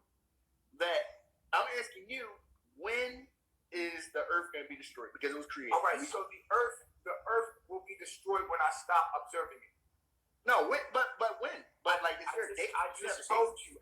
when is the earth going to be destroyed? Because it was created. All right, so the earth will be destroyed when I stop observing it. No, but when? But like, is there a date? I just told you,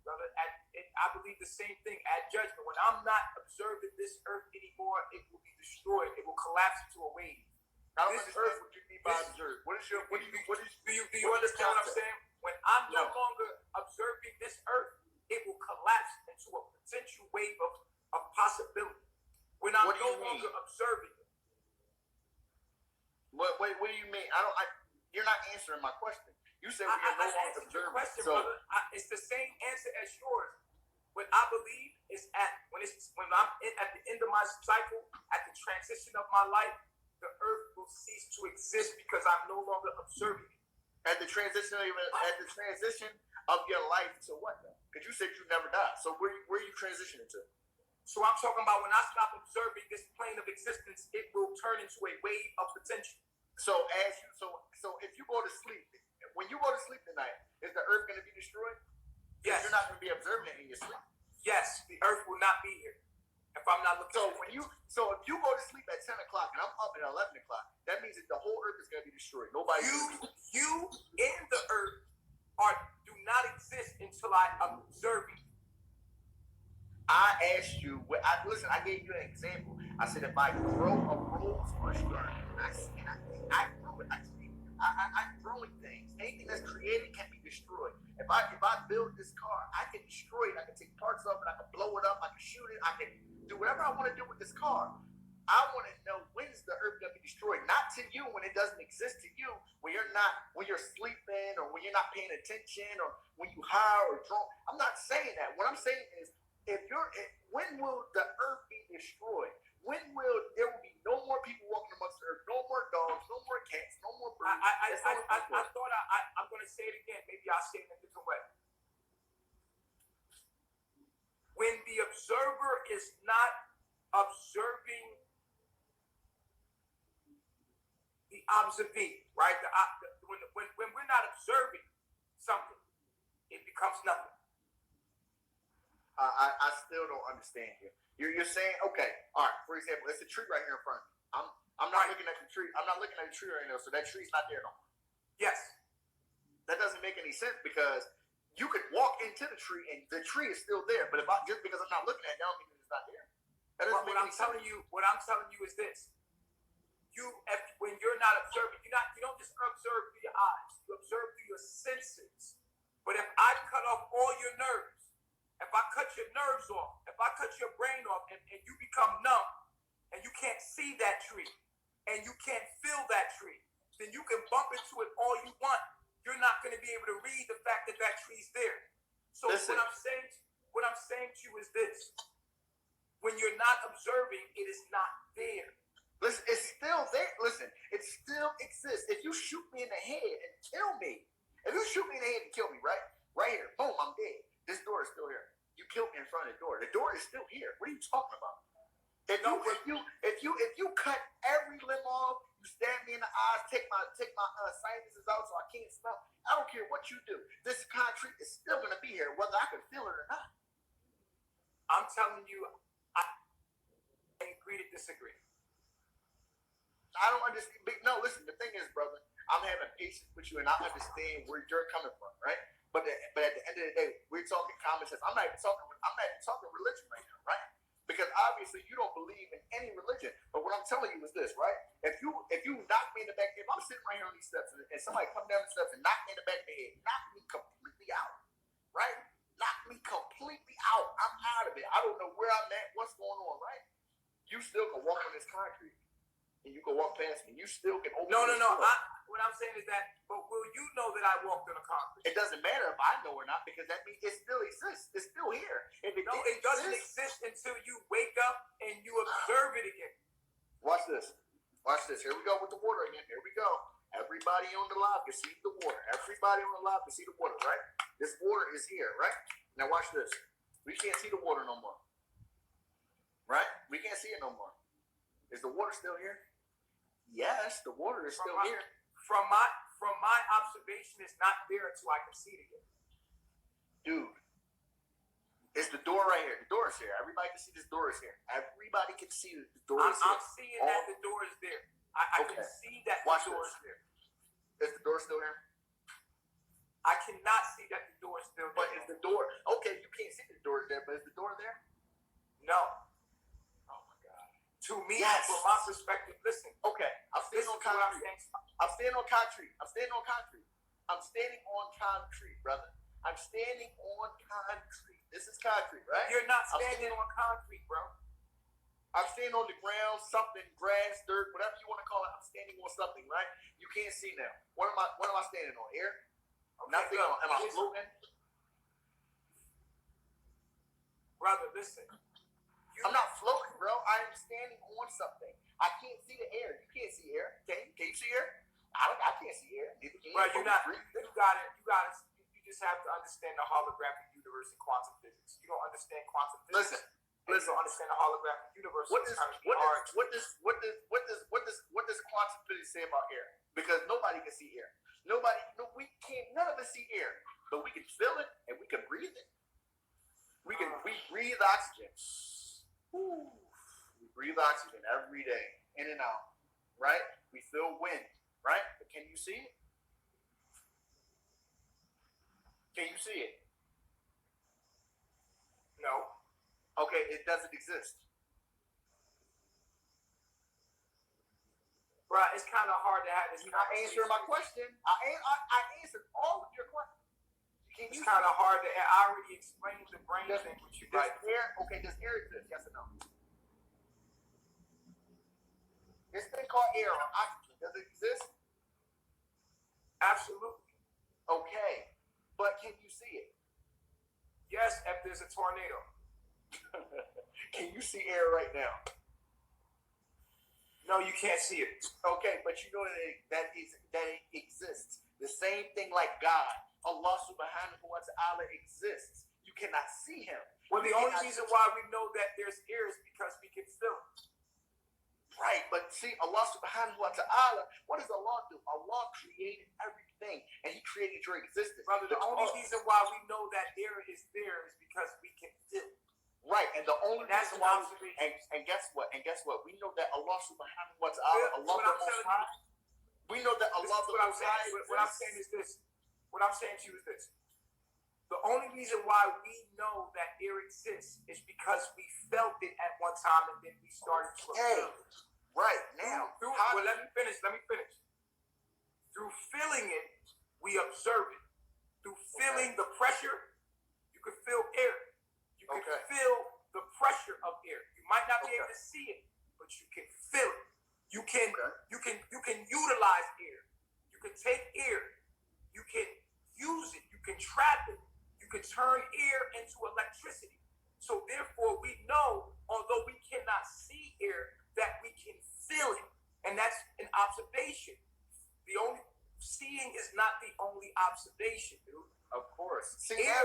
brother. I believe the same thing at judgment. When I'm not observing this earth anymore, it will be destroyed. It will collapse into a wave. I don't understand what you mean by observe. Do you understand what I'm saying? When I'm no longer observing this earth, it will collapse into a potential wave of possibility. When I'm no longer observing it. What do you mean? You're not answering my question. You said we are no longer observing. Brother. It's the same answer as yours. What I believe is when I'm at the end of my cycle, at the transition of my life, the earth will cease to exist because I'm no longer observing it. At the transition of your life to what though? Because you said you never die. So where are you transitioning to? So I'm talking about when I stop observing this plane of existence, it will turn into a wave of potential. So if you go to sleep, when you go to sleep tonight, is the earth going to be destroyed? Yes. You're not going to be observing it in your sleep. Yes, the earth will not be here if I'm not looking. So if you go to sleep at 10 o'clock and I'm up at 11 o'clock, that means that the whole earth is going to be destroyed. Nobody. You and the earth do not exist until I observe it. I asked you. Listen. I gave you an example. I said if I grow a rose bush garden, I grow it. I'm growing things. Anything that's created can be destroyed. If I build this car, I can destroy it. I can take parts of it. I can blow it up. I can shoot it. I can do whatever I want to do with this car. I want to know, when is the earth going to be destroyed? Not to you when it doesn't exist to you, when you're sleeping or when you're not paying attention or when you high or drunk. I'm not saying that. What I'm saying is, when will the earth be destroyed? When will there will be no more people walking amongst the earth, no more dogs, no more cats, no more birds? I'm going to say it again. Maybe I'll say it in a different way. When the observer is not observing the observee, right? When we're not observing something, it becomes nothing. I still don't understand you. You're saying, okay, all right. For example, it's a tree right here in front of me. I'm not looking at the tree. I'm not looking at the tree right now, so that tree's not there no more. Yes. That doesn't make any sense because you could walk into the tree and the tree is still there. But just because I'm not looking at it, that don't mean it's not there. That doesn't make any sense. What I'm telling you is this: when you're not observing, you don't just observe through your eyes. You observe through your senses. But if I cut off all your nerves, if I cut your nerves off, if I cut your brain off, and you become numb, and you can't see that tree, and you can't feel that tree, then you can bump into it all you want. You're not going to be able to read the fact that that tree's there. So Listen. what I'm saying to you is this: when you're not observing, it is not there. Listen, it's still there. Listen, it still exists. If you shoot me in the head and kill me, if you shoot me in the head and kill me, right here, boom, I'm dead. This door is still here. You killed me in front of the door. The door is still here. What are you talking about? If you cut every limb off, you stab me in the eyes, take my sinuses out so I can't smell. I don't care what you do. This concrete is still gonna be here, whether I can feel it or not. I'm telling you, I agree to disagree. I don't understand. No, listen. The thing is, brother, I'm having patience with you, and I understand where you're coming from, right? But at the end of the day, we're talking common sense. I'm not even talking religion right now, right? Because obviously you don't believe in any religion. But what I'm telling you is this, right? If you knock me in the back, if I'm sitting right here on these steps and somebody come down the steps and knock me in the back of the head, knock me completely out, right? Knock me completely out. I'm out of it. I don't know where I'm at, what's going on, right? You still can walk on this concrete. And you can walk past me. You still can open. No. What I'm saying is that, but will you know that I walked on a concrete? It doesn't matter if I know or not because that means it still exists. It's still here. If it doesn't exist until you wake up and you observe it again. Watch this. Watch this. Here we go with the water again. Here we go. Everybody on the live can see the water. Everybody on the live can see the water, right? This water is here, right? Now watch this. We can't see the water no more. Right? We can't see it no more. Is the water still here? Yes, the water is still here. From my observation, it's not there until I can see it again. Dude, it's the door right here. The door is here. Everybody can see this door is here. Everybody can see the door is here. I'm seeing that the door is there. I can see that the door is there. Is the door still here? I cannot see that the door is still there. But is the door, okay, you can't see the door there, but is the door there? No. To me, yes. From my perspective, listen. Okay, I'm standing on concrete. I'm standing on concrete. I'm standing on concrete. I'm standing on concrete, brother. I'm standing on concrete. This is concrete, right? You're not standing on concrete, bro. I'm standing on the ground, something, grass, dirt, whatever you want to call it. I'm standing on something, right? You can't see now. What am I standing on? Air? Okay, nothing. Am I floating? Brother, listen. I'm not floating, bro. I am standing on something. I can't see the air. You can't see air. Can you see air? I can't see air. Bro, you got it. You just have to understand the holographic universe and quantum physics. You don't understand quantum physics. Listen. You don't understand the holographic universe. What does quantum physics say about air? Because nobody can see air. None of us see air, but we can feel it and we can breathe it. We breathe oxygen. Ooh. We breathe oxygen every day, in and out, right? We feel wind, right? But can you see it? Can you see it? No. Okay, it doesn't exist. Bro, it's kind of hard to have this. You're not answering my question. I answered all of your questions. It's kind of hard to. I already explained the brain thing, which you does air exist? Yes or no? This thing called air or oxygen, does it exist? Absolutely. Okay, but can you see it? Yes, if there's a tornado. Can you see air right now? No, you can't see it. Okay, but you know that it exists. The same thing like God. Allah subhanahu wa ta'ala exists. You cannot see him. Well, the only reason why we know that there's air is because we can feel it. Right, but see, Allah subhanahu wa ta'ala, what does Allah do? Allah created everything, and he created your existence. Brother, the only reason why we know that air is there is because we can feel it. Right, and the only That's reason an why observation. and guess what? We know that Allah subhanahu wa ta'ala, Allah What the I'm Most telling High. We know that This Allah is the what I'm Most High. saying. What I'm saying is this. What I'm saying to you is this. The only reason why we know that air exists is because we felt it at one time and then we started to observe it. Right now. Well, let me finish. Through feeling it, we observe it. Through feeling the pressure, you can feel air. You can feel the pressure of air. You might not be able to see it, but you can feel it. You can utilize air. You can take air. You can use it. You can trap it. You can turn air into electricity. So therefore, we know, although we cannot see air, that we can feel it, and that's an observation. The only seeing is not the only observation, dude. Of course. See, Air,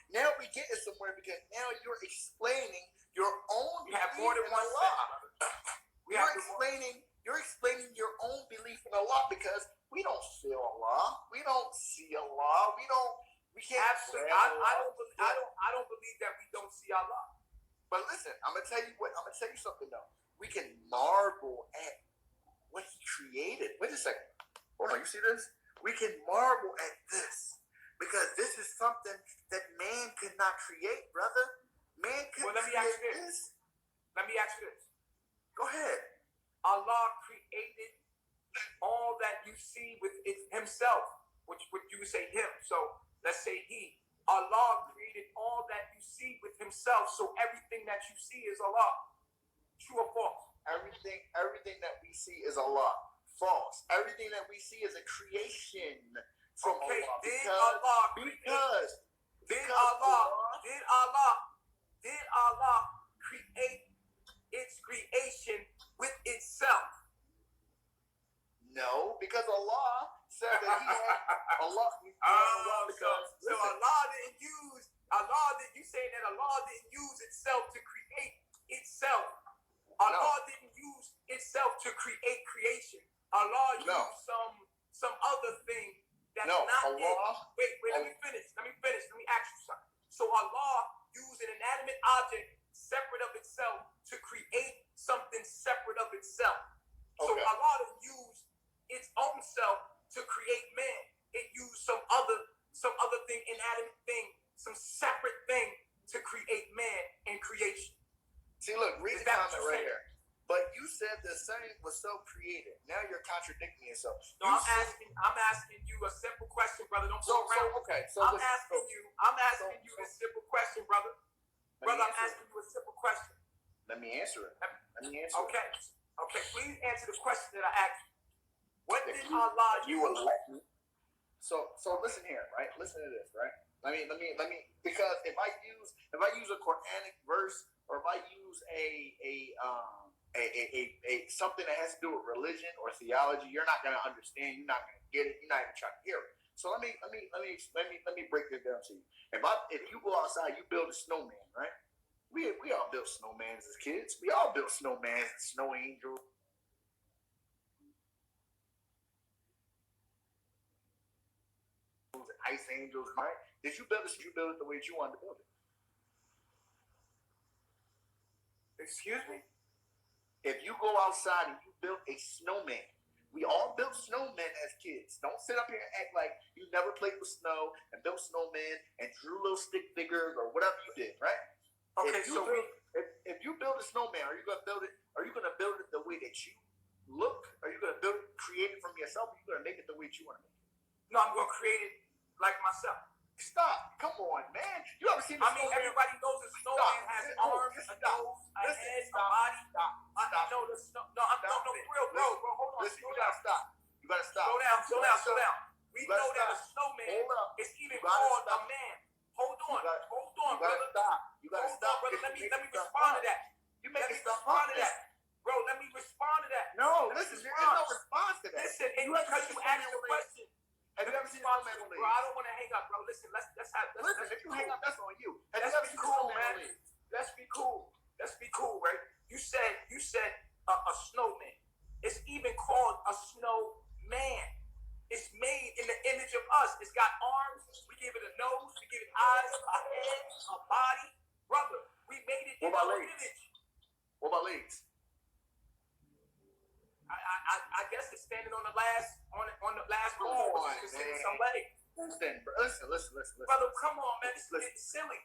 now we get it somewhere because now you're explaining your own. You have more than one Allah. sense. You're explaining your own belief in Allah because we don't feel Allah, we don't see Allah, we can't. Absolutely, I don't believe that we don't see Allah. But listen, I'm gonna tell you something though. We can marvel at what He created. Wait a second. Hold on, you see this? We can marvel at this because this is something that man could not create, brother. Man could Well, let me ask you this. Let me ask you this. Go ahead. Allah created all that you see with Himself, which you would say Him. So let's say He. Allah created all that you see with Himself. So everything that you see is Allah. True or false? Everything that we see is Allah. False. Everything that we see is a creation from Allah. Did Allah create its creation with itself? No, because Allah said that He had Allah. So Allah didn't use you saying that Allah didn't use itself to create itself. Allah didn't use itself to create creation. Allah used some other thing that's not Allah. it. Wait, let me finish. Let me ask you something. So Allah used an inanimate object separate of itself to create something separate of itself. So Allah didn't use its own self to create man. It used some other thing, inanimate thing, some separate thing to create man and creation. See, look, read the comment right here. But you said the sun was so creative. Now you're contradicting yourself. No, I'm asking you a simple question, brother. Don't go around. I'm asking you a simple question, brother. Brother, I'm asking you a simple question. Let me answer it. Okay. Please answer the question that I asked you. What did Allah you will let me? So listen here, right? Listen to this, right? Let me because if I use a Quranic verse or if I use a something that has to do with religion or theology, you're not gonna understand. You're not gonna get it. You're not even trying to hear it. So let me break this down to you. If you go outside, you build a snowman, right? We all built snowmans as kids. We all built snowmans and snow angels. And ice angels, right? Did you build it? You build it the way that you wanted to build it. Excuse me? If you go outside and you build a snowman, we all built snowmen as kids. Don't sit up here and act like you never played with snow and built snowmen and drew little stick figures or whatever you did, right? Okay, if you build a snowman, are you gonna build it the way that you look? Are you gonna create it from yourself? Or are you gonna make it the way that you want to make it? No, I'm gonna create it like myself. Stop! Come on, man. You ever seen? Everybody knows a snowman has arms, a nose, a head, a body. No, for real, bro. Hold on. Listen, you gotta stop. Slow down. We know that a snowman is even called a man. Hold on, brother. You gotta stop. Brother. Let me respond to that. Let me respond to that. Bro, let me respond to that. No, listen, there's no response to that. Listen, because you asked the question. Have you ever seen a snowman Bro, I don't want to hang up, bro. Listen, let's listen, if you hang up, that's on you. Let's be cool, man. Let's be cool, right? You said a snowman. It's even called a snowman. It's made in the image of us. It's got arms. We give it a nose. We give it eyes, a head, a body. Brother, we about our legs? image. What about legs? I guess it's standing on the last Come row, on, which is in man. some way. Listen. Brother, come on, man. It's getting silly.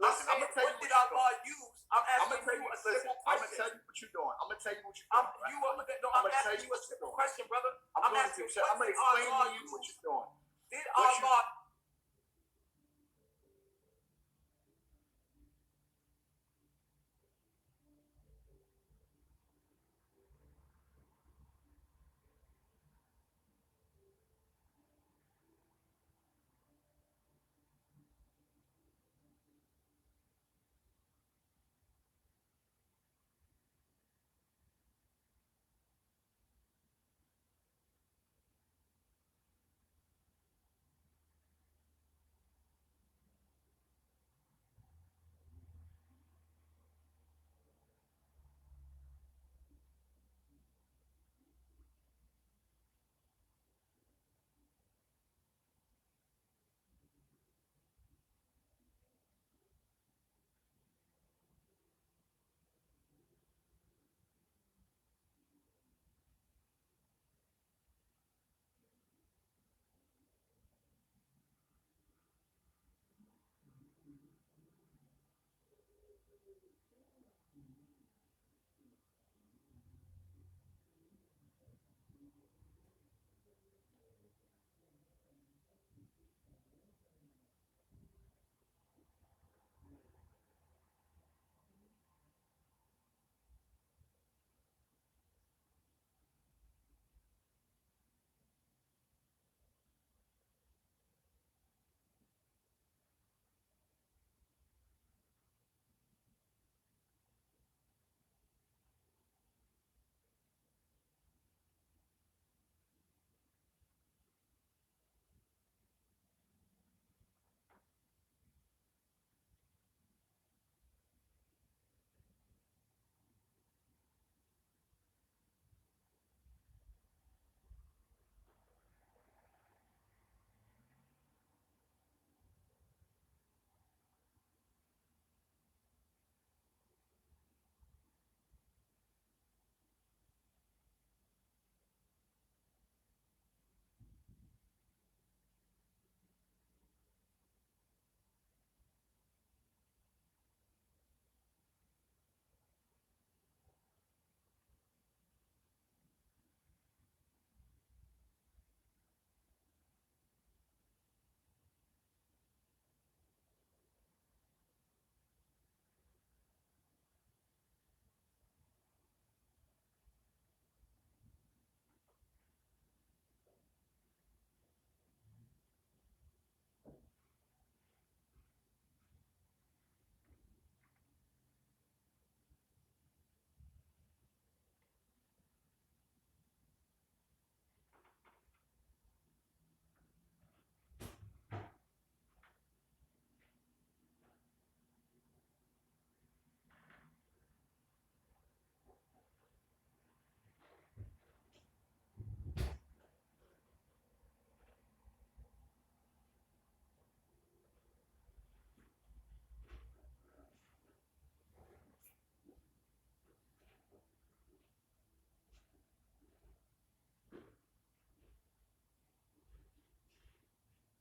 Listen, I'm I'm saying, gonna tell you what what did our you're God use? I'm asking you a simple I'm gonna question. tell you what you're doing. I'm gonna tell you what you're I'm doing. asking you a simple question, brother. I'm I'm asking, gonna what did our explain God to you what use? you're doing. Did our God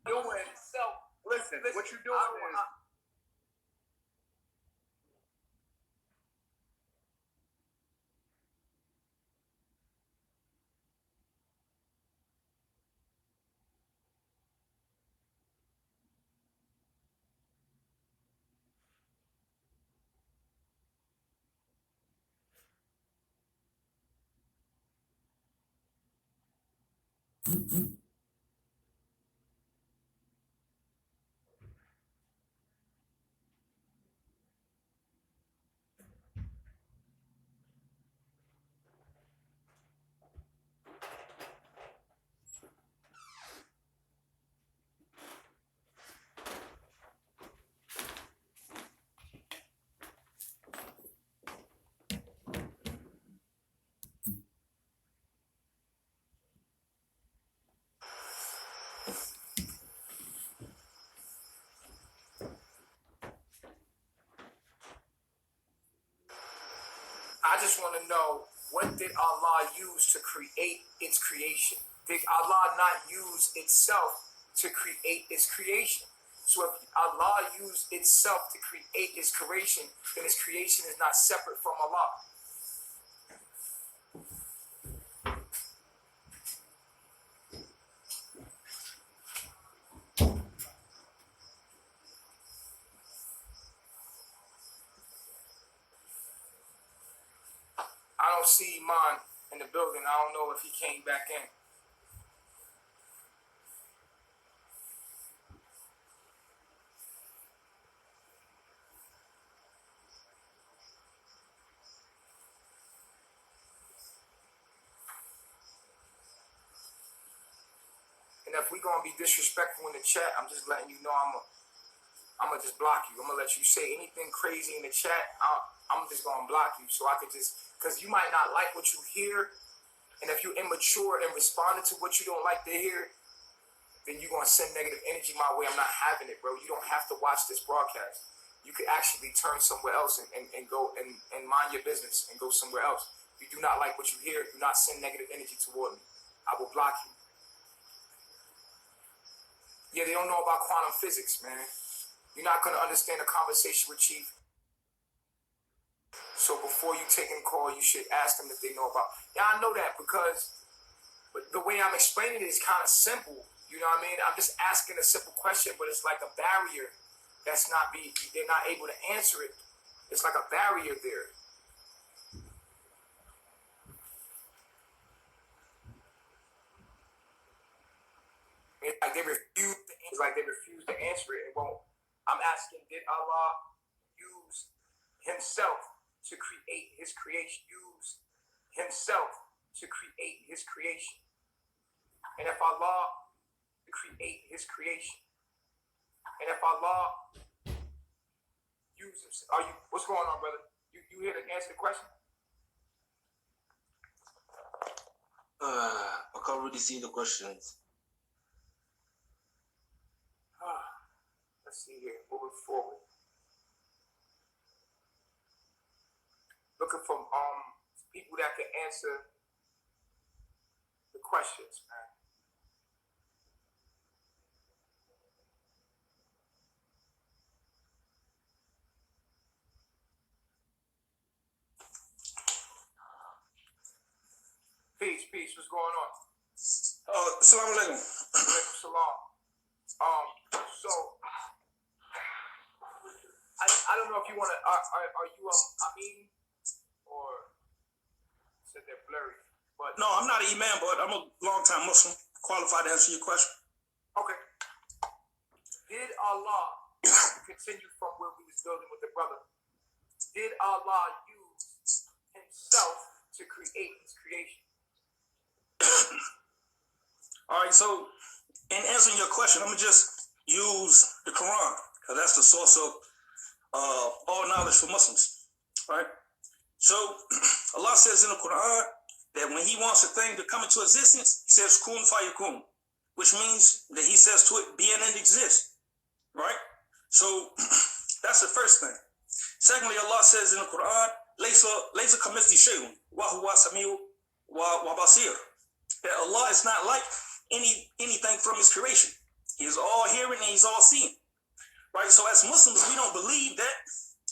doing? Listen, what you're doing is I just want to know, what did Allah use to create its creation? Did Allah not use itself to create its creation? So if Allah used itself to create its creation, then its creation is not separate from Allah. I don't see Iman in the building. I don't know if he came back in. And if we're gonna be disrespectful in the chat, I'm just letting you know I'm gonna just block you. I'm gonna let you say anything crazy in the chat. I'm just gonna block you, so I could just, because you might not like what you hear, and if you're immature and responding to what you don't like to hear, then you're gonna send negative energy my way. I'm not having it, bro. You don't have to watch this broadcast. You could actually turn somewhere else and go and mind your business and go somewhere else. If you do not like what you hear, do not send negative energy toward me. I will block you. Yeah, they don't know about quantum physics, man. You're not going to understand a conversation with Chief. So before you take a call, you should ask them if they know about. Yeah, I know that, because the way I'm explaining it is kind of simple. You know what I mean? I'm just asking a simple question, but it's like a barrier they're not able to answer it. It's like a barrier there. It's like they refuse to answer it. It won't. I'm asking, did Allah use himself to create his creation? Use himself to create his creation. And if Allah create his creation, and if Allah use himself, what's going on, brother? You here to answer the question? I can't really see the questions. Let's see here, moving forward. Looking for people that can answer the questions, man. Peace, what's going on? Assalamu alaikum. Alaikum salam. So I don't know if you want to. Are you Amin, or said they're blurry? But No, I'm not an imam, but I'm a long-time Muslim, qualified to answer your question. okay. Did Allah continue from where we was building with the brother? Did Allah use himself to create his creation? All right, so in answering your question, I'm going to just use the Quran, because that's the source of all knowledge for Muslims, right? So Allah says in the Quran that when he wants a thing to come into existence, he says kun fayakun, which means that he says to it, be and exist, right? So that's the first thing. Secondly, Allah says in the Quran, laysa kamithli shay'un wa huwa samiu wa basir, that Allah is not like anything from his creation. He is all hearing and he's all seeing, right? So as Muslims, we don't believe that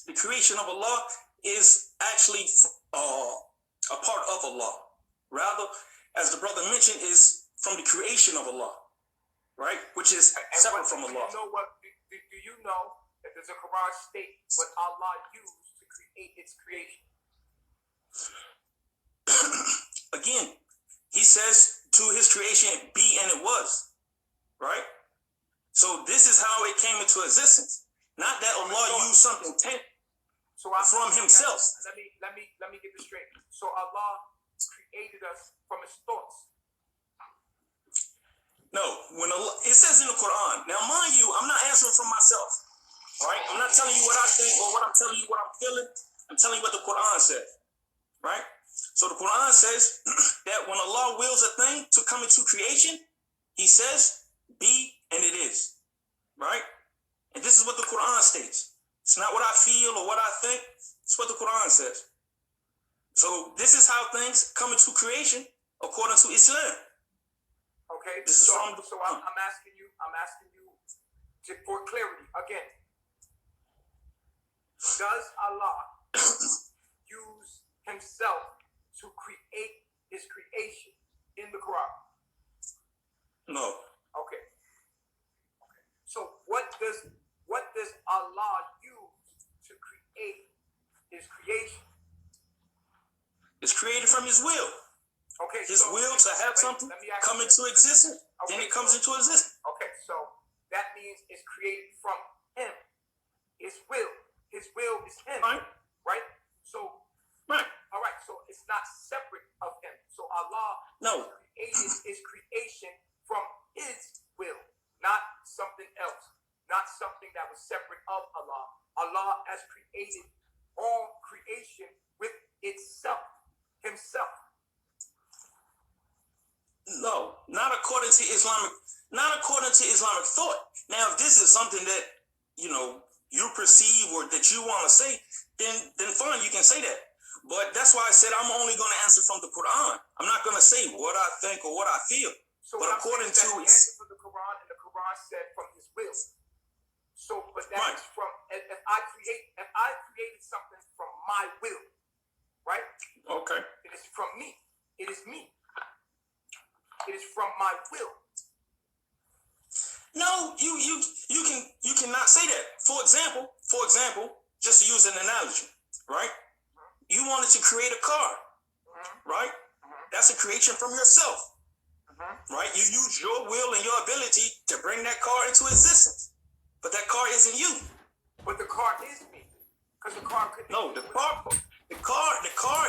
the creation of Allah is actually a part of Allah. Rather, as the brother mentioned, is from the creation of Allah, right? Which is separate from Allah. Do you know that there's a Quran state what Allah used to create its creation? Again, he says to his creation, be and it was, right? So this is how it came into existence. Not that Allah used something from himself. Let me get this straight. So Allah created us from his thoughts. No, when Allah, it says in the Quran. Now, mind you, I'm not answering for myself, right? I'm not telling you what I think or what I'm telling you what I'm feeling. I'm telling you what the Quran says, right? So the Quran says that when Allah wills a thing to come into creation, he says, be and it is, right? And this is what the Quran states. It's not what I feel or what I think. It's what the Quran says. So this is how things come into creation according to Islam. Okay. This is so from the Quran. I'm asking you for clarity again. Does Allah use himself to create his creation in the Quran? No. Okay. So what does Allah use to create his creation? It's created from his will. Okay. His will to have something come into existence, then it comes into existence. Okay, so that means it's created from him. His will. His will is him. Right? So Right. all right, so it's not separate of him. So Allah created his creation from his will, not something else, not something that was separate of Allah. Allah has created all creation with itself, himself. No, not according to Islamic thought. Now, if this is something that you perceive or that you want to say, then fine, you can say that. But that's why I said I'm only going to answer from the Quran. I'm not going to say what I think or what I feel. So but according to answer from the Quran, and the Quran said from his will. So, but that's from if I created something from my will, right? Okay. It is from me. It is me. It is from my will. No, you cannot say that. For example, just to use an analogy, right? You wanted to create a car, right? That's a creation from yourself, right? You use your will and your ability to bring that car into existence, but that car isn't you. But the car is me, because the car could. No, the car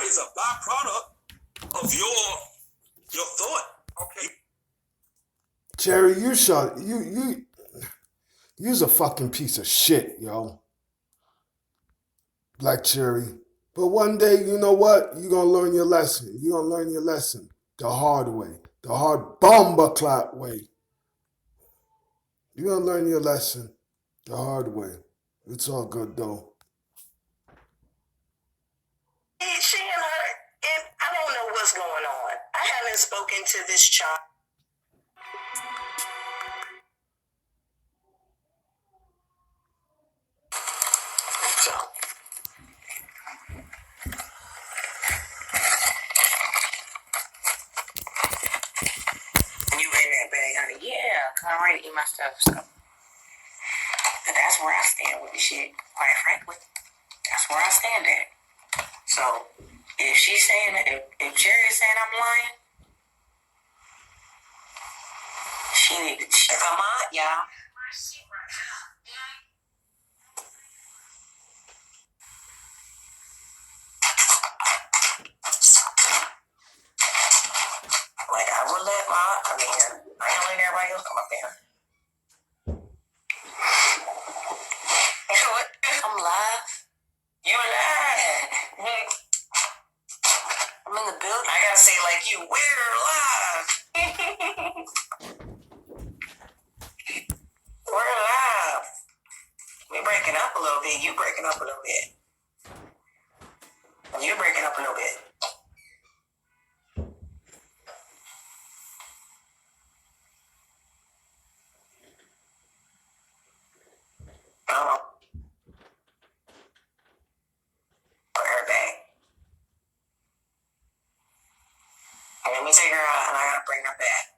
is a byproduct of your thought. Okay. Jerry, you's a fucking piece of shit, yo. Black Cherry. But one day, you know what? You're going to learn your lesson. You're going to learn your lesson the hard way. The hard bomber clap way. You're going to learn your lesson the hard way. It's all good, though. She and her, I don't know what's going on. I haven't spoken to this child. I'm ready to eat my stuff, so. But that's where I stand with the shit, quite frankly. That's where I stand at. So, if she's saying that, if Jerry is saying I'm lying, she need to come on, y'all. Like, I would let I ain't letting everybody else come up there. What? I'm live. You live. I'm in the building. I gotta say like you, we're live. We're live. We're breaking up a little bit. You breaking up a little bit. You're breaking up a little bit. Her back. Let me take her out and I gotta bring her back.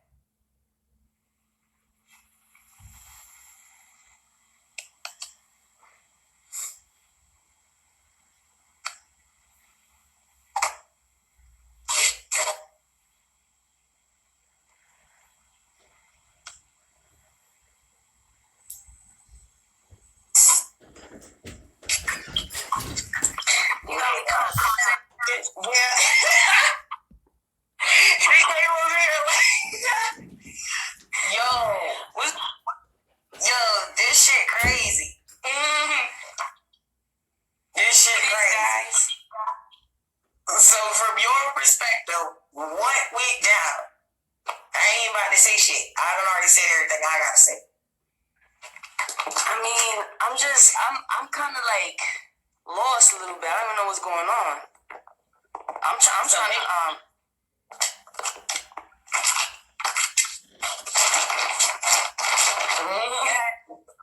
This shit crazy. This shit crazy. So from your perspective, 1 week down, I ain't about to say shit. I done already said everything I gotta say. I mean, I'm kind of like lost a little bit. I don't know what's going on. I'm trying to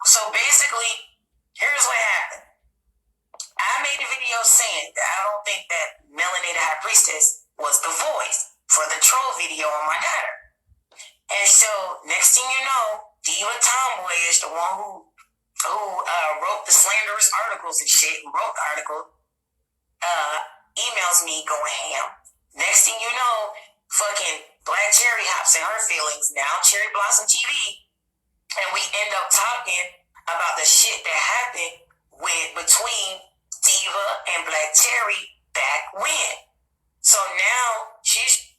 So basically, here's what happened. I made a video saying that I don't think that Melanated High Priestess was the voice for the troll video on my daughter. And so, next thing you know, Diva Tomboy is the one who wrote the slanderous articles and shit, who wrote the article, emails me going ham. Next thing you know, fucking Black Cherry hops in her feelings, now Cherry Blossom TV, and we end up talking about the shit that happened between Diva and Black Cherry back when. So now she's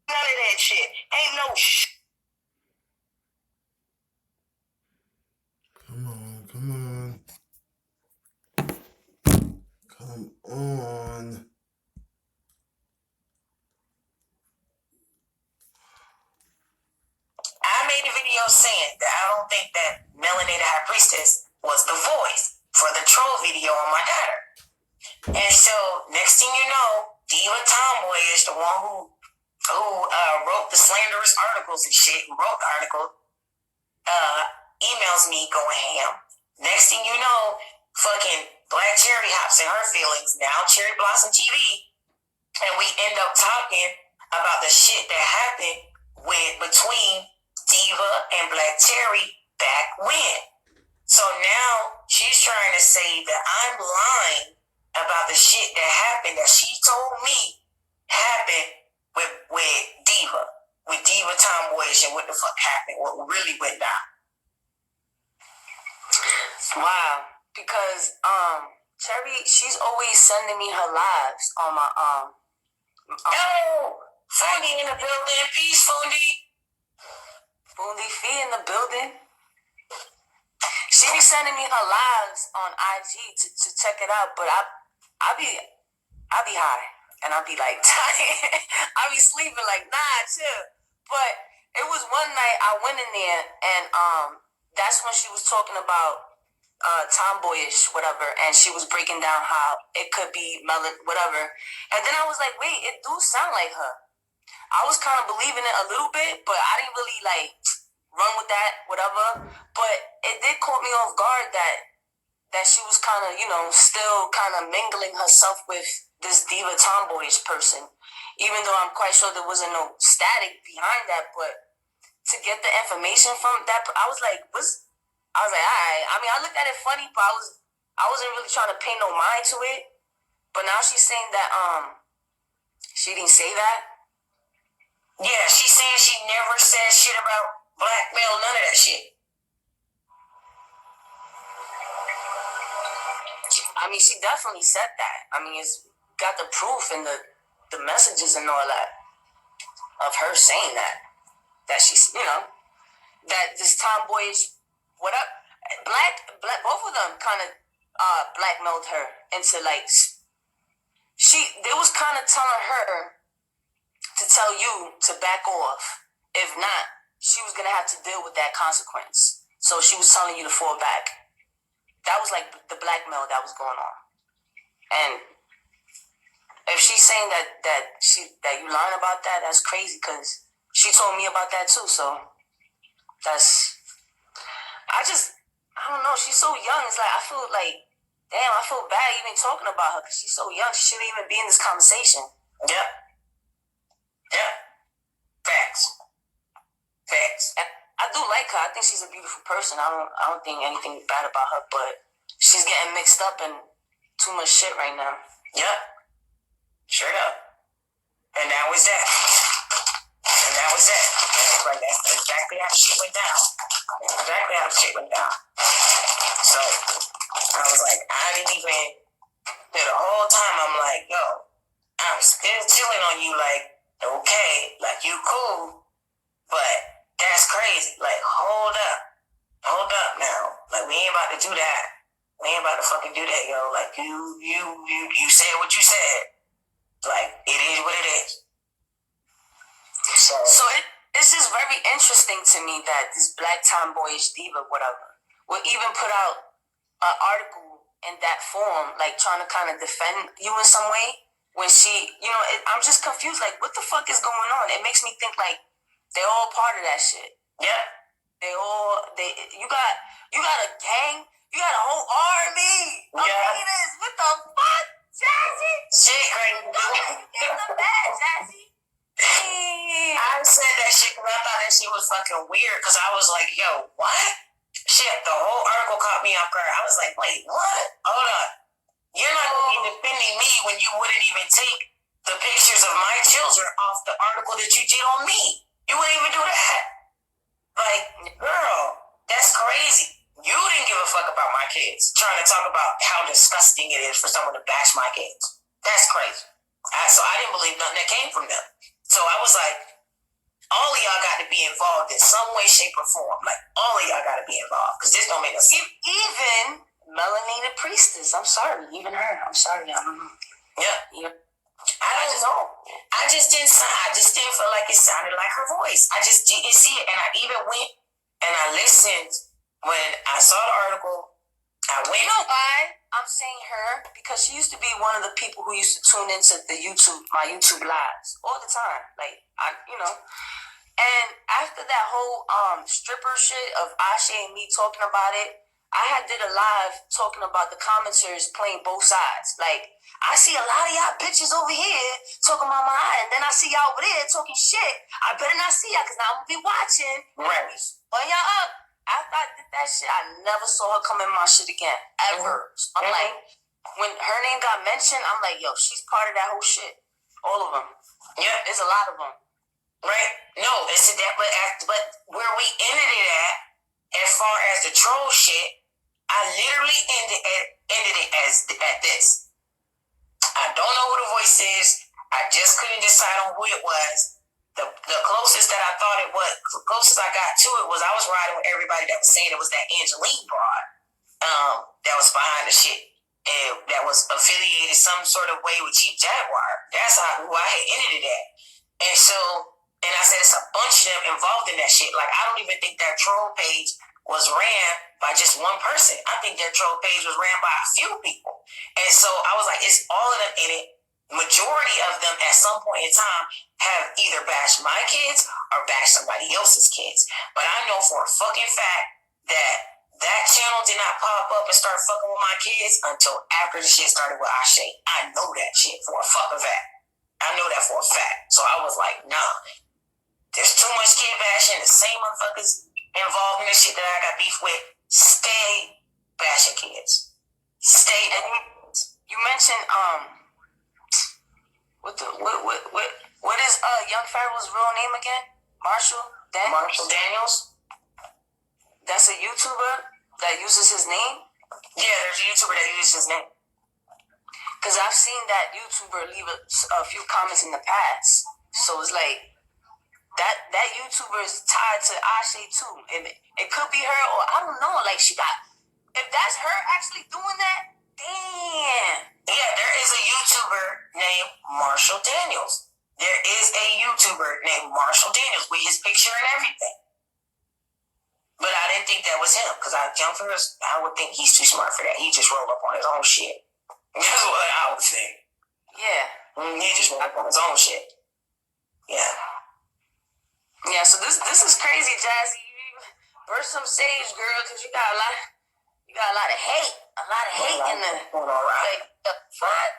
none of that shit. Ain't no shit. Come on. Come on. I made a video saying that I don't think that Melanated High Priestess was the voice for the troll video on my daughter. And so, next thing you know, Diva Tomboy is the one who wrote the slanderous articles and shit, who wrote the article, emails me going ham. Next thing you know, fucking Black Cherry hops in her feelings, now Cherry Blossom TV, and we end up talking about the shit that happened between Diva and Black Cherry back when. So now she's trying to say that I'm lying about the shit that happened that she told me happened with Diva Tomboyish, and what the fuck happened, what really went down. Wow, because Cherry, she's always sending me her lives on my Fundi in the building, peace Fundi. Fundi Fee in the building. She be sending me her lives on IG to check it out, but I be high and I be like tired. I be sleeping like nah, chill. But it was one night I went in there and that's when she was talking about tomboyish whatever, and she was breaking down how it could be whatever, and then I was like, wait, it do sound like her. I was kind of believing it a little bit, but I didn't really like run with that, whatever. But it did caught me off guard that she was kind of, still kind of mingling herself with this Diva Tomboyish person, even though I'm quite sure there wasn't no static behind that. But to get the information from that, I was like, all right. I mean, I looked at it funny, but I wasn't really trying to pay no mind to it. But now she's saying that she didn't say that. Yeah, she's saying she never said shit about blackmail, none of that shit. I mean, she definitely said that. I mean, it's got the proof and the messages and all that of her saying that. that she's, that this tomboyish, what up, black, both of them kind of blackmailed her into like, they was kind of telling her to tell you to back off. If not, she was gonna have to deal with that consequence. So she was telling you to fall back. That was like the blackmail that was going on. And if she's saying that you learn about that, that's crazy, because she told me about that too. So I don't know. She's so young. It's like I feel like, damn, I feel bad even talking about her because she's so young. She shouldn't even be in this conversation. Yep. Facts. And I do like her. I think she's a beautiful person. I don't think anything bad about her, but she's getting mixed up in too much shit right now. Yep. Straight up. And that was that. Like, that's exactly how the shit went down. So I was like, I didn't even, the whole time I'm like, yo, I'm still chilling on you, like, okay, like, you cool, but that's crazy. Like, hold up now. Like, we ain't about to do that. We ain't about to fucking do that, yo. Like, you said what you said. Like, it is what it is. So it's just very interesting to me that this black tomboyish diva, whatever, will even put out an article in that form, like trying to kind of defend you in some way. When she, I'm just confused. Like, what the fuck is going on? It makes me think like they're all part of that shit. Yeah. You got a gang, you got a whole army of haters. What the fuck, Jazzy? Shit crazy. Get the bad, Jazzy. I said that shit because I thought that shit was fucking weird, because I was like, yo, what? Shit, the whole article caught me off guard. I was like, wait, what? Hold on. You're not going to be defending me when you wouldn't even take the pictures of my children off the article that you did on me. You wouldn't even do that. Like, girl, that's crazy. You didn't give a fuck about my kids, trying to talk about how disgusting it is for someone to bash my kids. That's crazy. So I didn't believe nothing that came from them. So I was like, all of y'all got to be involved in some way, shape, or form. Like, all of y'all got to be involved, because this don't make no sense. Even Melanated Priestess. I'm sorry. Even her. I'm sorry. I don't know. Yeah. I don't know. I just didn't feel like it sounded like her voice. I just didn't see it. And I even went and I listened when I saw the article. I went. You know why I'm saying her? Because she used to be one of the people who used to tune into my YouTube lives all the time. Like, And after that whole stripper shit of Ashe and me talking about it, I did a live talking about the commenters playing both sides. Like, I see a lot of y'all bitches over here talking about my eye, and then I see y'all over there talking shit. I better not see y'all, because now I'm going to be watching. Right. When y'all up. After I did that shit, I never saw her come in my shit again. Ever. I'm like, when her name got mentioned, I'm like, yo, she's part of that whole shit. All of them. Yeah. There's a lot of them. Right. No, it's that, but where we ended it as far as the troll shit, I literally ended it at this. I don't know who the voice is. I just couldn't decide on who it was. The closest that I thought it was, closest I got to it was I was riding with everybody that was saying it was that Angeline broad that was behind the shit, and that was affiliated some sort of way with Chief Jaguar. That's who I had ended it at. And I said it's a bunch of them involved in that shit. Like, I don't even think that troll page was ran by just one person. I think their troll page was ran by a few people. And so I was like, it's all of them in it. Majority of them at some point in time have either bashed my kids or bashed somebody else's kids. But I know for a fucking fact that channel did not pop up and start fucking with my kids until after the shit started with Ashe. I know that shit for a fucking fact. I know that for a fact. So I was like, nah. There's too much kid bashing. The same motherfuckers involved in this shit that I got beef with. Stay bashing kids. Stay. You mentioned what is Young Pharaoh's real name again? Marshall Daniels. That's a YouTuber that uses his name. Yeah, there's a YouTuber that uses his name. Because I've seen that YouTuber leave a few comments in the past. So it's like, that YouTuber is tied to Ashe too. It could be her, or I don't know. Like, she got, if that's her actually doing that, damn. Yeah, there is a YouTuber named Marshall Daniels. There is a YouTuber named Marshall Daniels with his picture and everything. But I didn't think that was him, because I would think he's too smart for that. He just rolled up on his own shit. That's what I would think. Yeah. He just rolled up on his own shit. Yeah. Yeah, so this is crazy, Jazzy. You burst some sage, girl, because you got a lot of hate. A lot of hate in the going on around. Like, the fuck?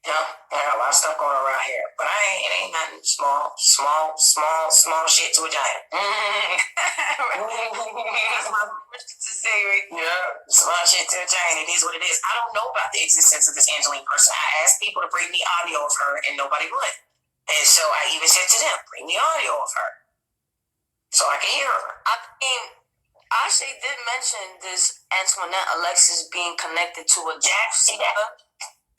Yeah, I got a lot of stuff going around here. But it ain't nothing small shit to a giant. That's my first to say, right? Yeah, small shit to a giant. It is what it is. I don't know about the existence of this Angeline person. I asked people to bring me audio of her, and nobody would. And so I even said to them, bring me audio of her, so I can hear her. I mean, Ashe did mention this Antoinette Alexis being connected to a Jack.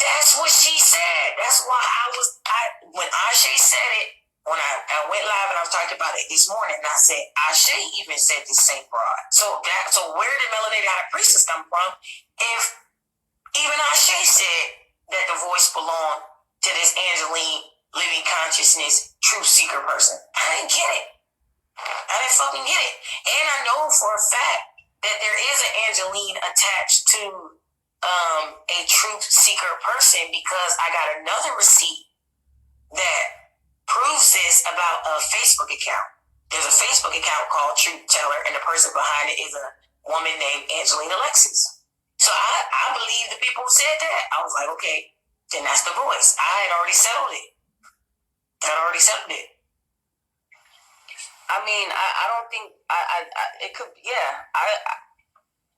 That's what she said. That's why when Ashe said it, when I went live and I was talking about it this morning, and I said, Ashe even said the same broad. So where did Melanated High Priestess come from if even Ashe said that the voice belonged to this Angeline living consciousness truth seeker person? I didn't get it. I didn't fucking get it. And I know for a fact that there is an Angeline attached to a truth seeker person, because I got another receipt that proves this about a Facebook account. There's a Facebook account called Truth Teller, and the person behind it is a woman named Angeline Alexis. So I believe the people who said that. I was like, okay, then that's the voice. I had already settled it. I mean, I don't think it could. Yeah,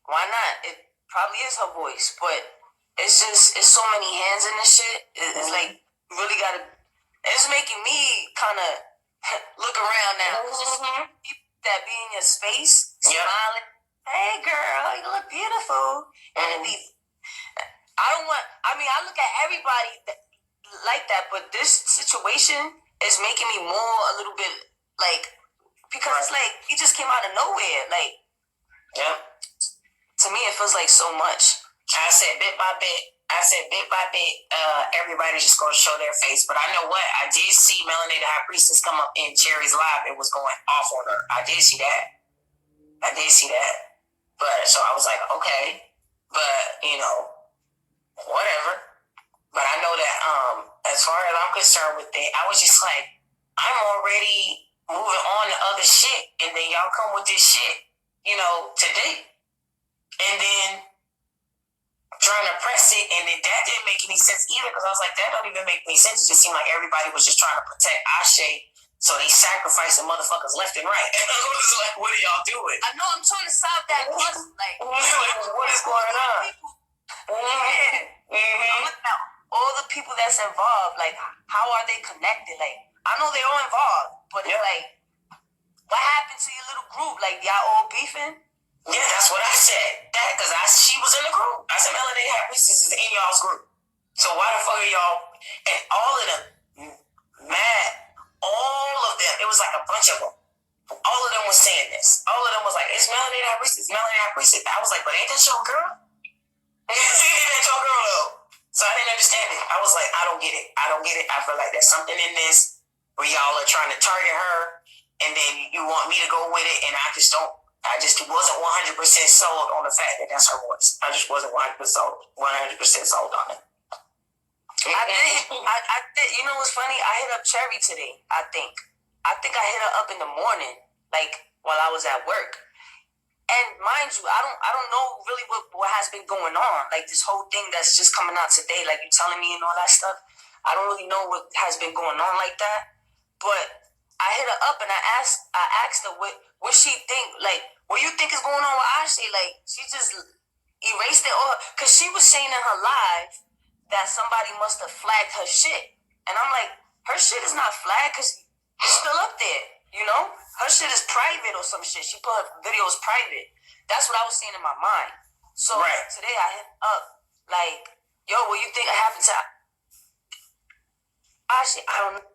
why not? It probably is her voice, but it's so many hands in this shit. It's like, you really gotta. It's making me kind of look around now. People that be in your space, smiling. Hey, girl, you look beautiful. And I look at everybody like that, but this situation is making me more a little bit like, because it's like, it just came out of nowhere. Like, to me, it feels like so much. I said bit by bit, everybody's just going to show their face. But I know what? I did see Melanated High Priestess come up in Cherry's live and was going off on her. I did see that. But so I was like, okay. But, whatever. But I know that as far as I'm concerned with it, I was just like, I'm already moving on to other shit. And then y'all come with this shit, today. And then trying to press it, and then that didn't make any sense either, because I was like, that don't even make any sense. It just seemed like everybody was just trying to protect Ashe, so they sacrificing motherfuckers left and right. And I was like, what are y'all doing? I know, I'm trying to solve that puzzle. Like, what is going on? I'm looking at all the people that's involved. Like, how are they connected? Like, I know they're all involved, but it's like, what happened to your little group? Like, y'all all beefing? Yeah, that's what I said. That, because she was in the group. I said, Melanated High Priestess is in y'all's group. So why the fuck are y'all, and all of them, mad, all of them, it was like a bunch of them. All of them was saying this. All of them was like, it's Melanated High Priestess, Melanated High Priestess. I was like, but ain't that your girl? Ain't that your girl though? So I didn't understand it. I was like, I don't get it. I feel like there's something in this where y'all are trying to target her, and then you want me to go with it, and I just wasn't 100% sold on the fact that that's her voice. I just wasn't 100% sold on it. I did. You know what's funny? I hit up Cherry today. I think I hit her up in the morning, like while I was at work. And mind you, I don't know really what has been going on. Like this whole thing that's just coming out today, like you telling me and all that stuff. I don't really know what has been going on like that. But I hit her up and I asked her what she think, like, what you think is going on with Ashe? Like, she just erased it all, because she was saying in her live that somebody must have flagged her shit. And I'm like, her shit is not flagged because it's still up there, Her shit is private or some shit. She put her videos private. That's what I was saying in my mind. So today I hit up, like, yo, what you think happened to Ashe? I don't know.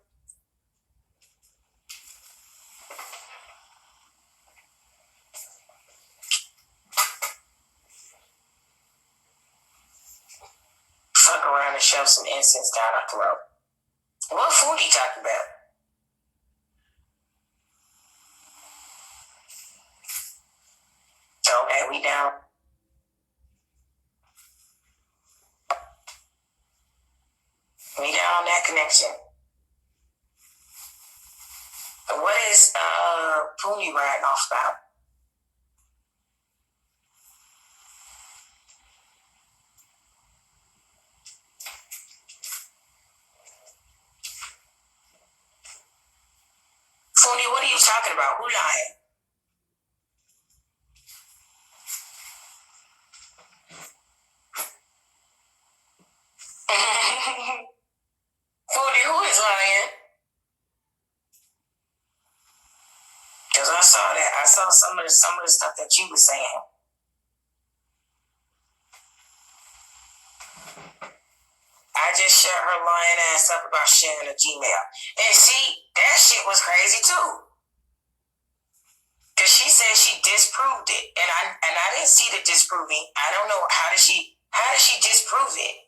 shove some incense down our throat. What food you talking about? Okay, we down. We down on that connection. What is Poonie riding off about? Poonie, what are you talking about? Who lying? Poonie, who is lying? Because I saw that. I saw some of the stuff that you were saying. I just shut her lying ass up about sharing a Gmail. And see, that shit was crazy too. Cause she said she disproved it. And I didn't see the disproving. I don't know how did she disprove it?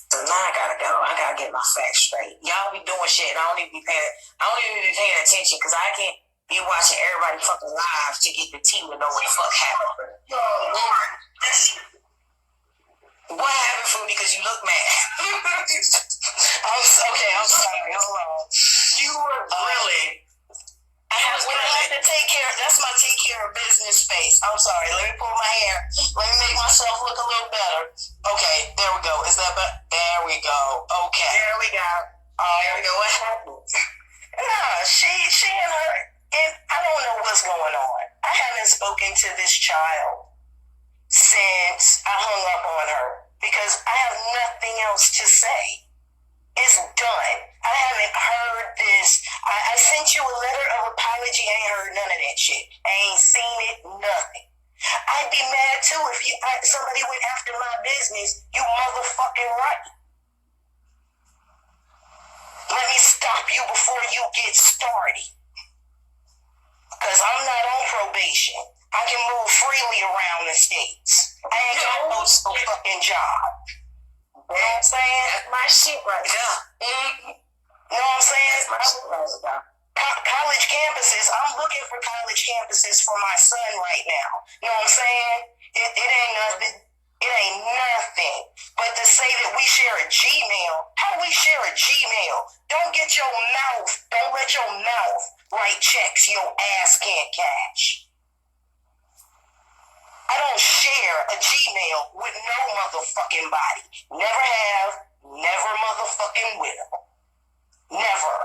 So now I gotta go. I gotta get my facts straight. Y'all be doing shit. I don't even be paying attention because I can't be watching everybody fucking live to get the tea to know what the fuck happened. What happened, Foodie? Because you look mad. I'm sorry. Hold on. You were really. I have to take care. That's my take care of business space. I'm sorry. Let me pull my hair. Let me make myself look a little better. Okay, there we go. Is that better? There we go. Okay. There we go. There we go. What happened? Nah, she and her, and I don't know what's going on. I haven't spoken to this child since I hung up on her because I have nothing else to say. It's done. I haven't heard this. I sent you a letter of apology. I ain't heard none of that shit. I ain't seen it, nothing. I'd be mad too if somebody went after my business. You motherfucking right. Let me stop you before you get started. Because I'm not on probation. I can move freely around the states. I ain't got no fucking job. You know what I'm saying? That's my shit right there. Mm-hmm. You know what I'm saying? That's my shit right there. College campuses, I'm looking for college campuses for my son right now. You know what I'm saying? It ain't nothing. It ain't nothing. But to say that we share a Gmail, how do we share a Gmail? Don't let your mouth write checks your ass can't cash. I don't share a Gmail with no motherfucking body. Never have, never motherfucking will. Never.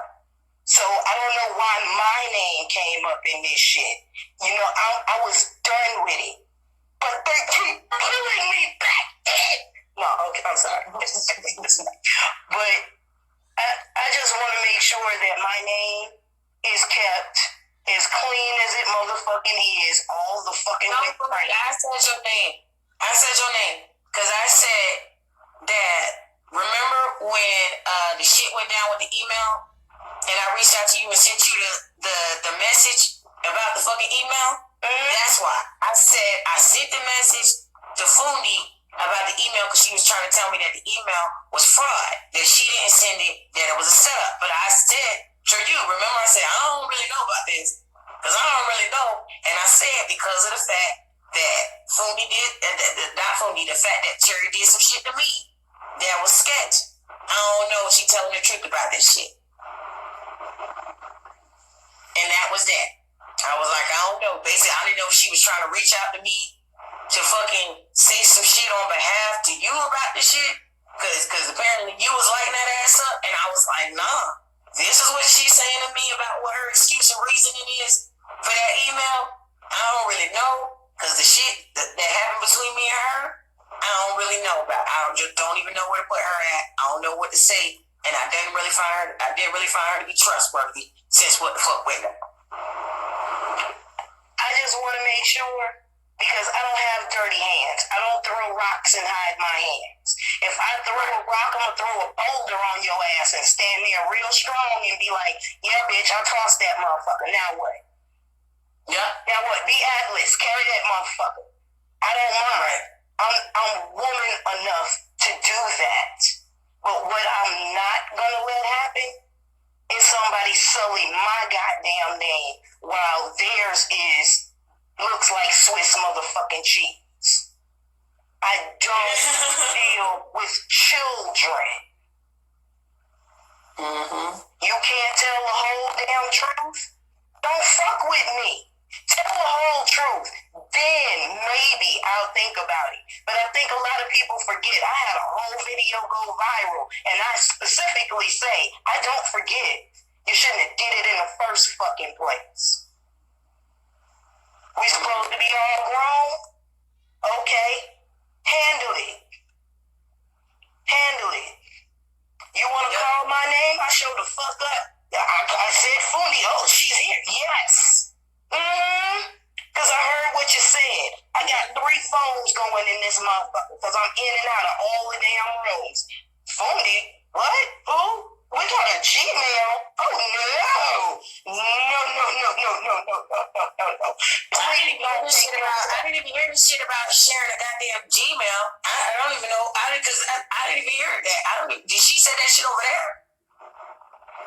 So I don't know why my name came up in this shit. You know, I was done with it. But they keep pulling me back in. No, okay, I'm sorry. But I just want to make sure that my name is kept as clean as it motherfucking is all the fucking way. I said your name. Because I said that, remember when the shit went down with the email and I reached out to you and sent you the message about the fucking email? Mm-hmm. That's why. I said I sent the message to Fundi about the email because she was trying to tell me that the email was fraud, that she didn't send it, that it was a setup. But I said, remember I said, I don't really know about this because I don't really know. And I said because of the fact that Fundi did, the fact that Cherry did some shit to me that was sketch. I don't know if she telling the truth about this shit. And that was that. I was like, I don't know. Basically, I didn't know if she was trying to reach out to me to fucking say some shit on behalf to you about this shit. Because apparently you was lighting that ass up. And I was like, nah. This is what she's saying to me about what her excuse and reasoning is for that email. I don't really know. Because the shit that happened between me and her, I don't really know about. I don't even know where to put her at. I don't know what to say. And I didn't really find her to be trustworthy since what the fuck went on. I just want to make sure, because I don't have dirty hands. I don't throw rocks and hide my hands. If I throw a rock, I'm going to throw a boulder on your ass and stand there real strong and be like, yeah, bitch, I tossed that motherfucker. Now what? Yeah. Now what? Be Atlas. Carry that motherfucker. I don't mind. Right. I'm woman enough to do that. But what I'm not gonna let happen is somebody sully my goddamn name while theirs looks like Swiss motherfucking cheese. I don't deal with children. Mm-hmm. You can't tell the whole damn truth? Don't fuck with me. Tell the whole truth. Then maybe I'll think about it. But I think a lot of people forget. I had a whole video go viral, and I specifically say, I don't forget. You shouldn't have did it in the first fucking place. We supposed to be all grown? Okay. Handle it. Handle it. You want to call my name? I show the fuck up. I said, Fundi, oh, she's here. Yes. Because I heard what you said. I got 3 phones going in this motherfucker because I'm in and out of all the damn rooms. Fundi? What? Who? We got a Gmail? Oh, no. No. I didn't even hear this shit about sharing a goddamn Gmail. I don't even know. I didn't even hear that. Did she say that shit over there?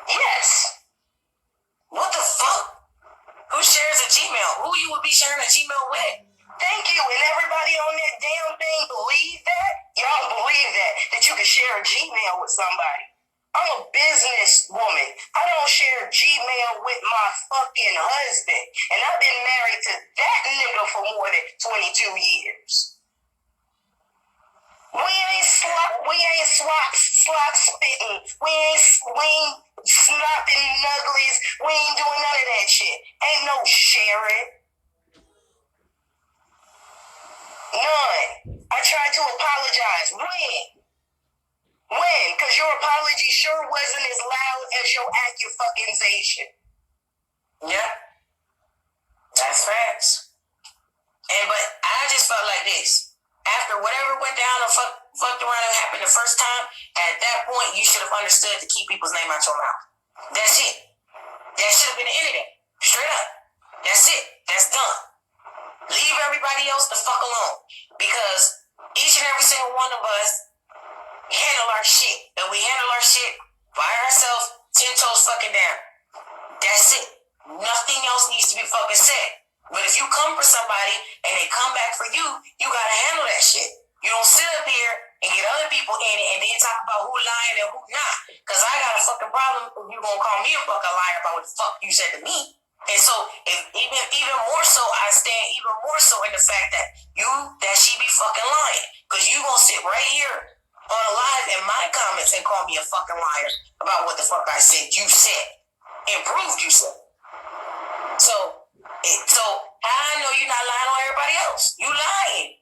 Yes. What the fuck? Who shares a Gmail? Who you would be sharing a Gmail with? Thank you. And everybody on that damn thing believe that? Y'all believe that you can share a Gmail with somebody. I'm a business woman. I don't share Gmail with my fucking husband. And I've been married to that nigga for more than 22 years. We ain't slop spitting. We ain't slopping nugglies. We ain't doing none of that shit. Ain't no sharing. None. I tried to apologize. When? Because your apology sure wasn't as loud as your accu-fuckingization. Yeah. That's facts. But I just felt like this. After whatever went down and fucked around and happened the first time, at that point, you should have understood to keep people's name out your mouth. That's it. That should have been the end of that. Straight up. That's it. That's done. Leave everybody else the fuck alone. Because each and every single one of us handle our shit. And we handle our shit by ourselves, 10 toes fucking down. That's it. Nothing else needs to be fucking said. But if you come for somebody and they come back for you, you gotta handle that shit. You don't sit up here and get other people in it and then talk about who lying and who not. Because I got a fucking problem if you gonna call me a fucking liar about what the fuck you said to me. And so, even more so, I stand even more so in the fact that she be fucking lying. Because you gonna sit right here on a live in my comments and call me a fucking liar about what the fuck I said you said. And proved you said. So I know you're not lying on everybody else. You lying.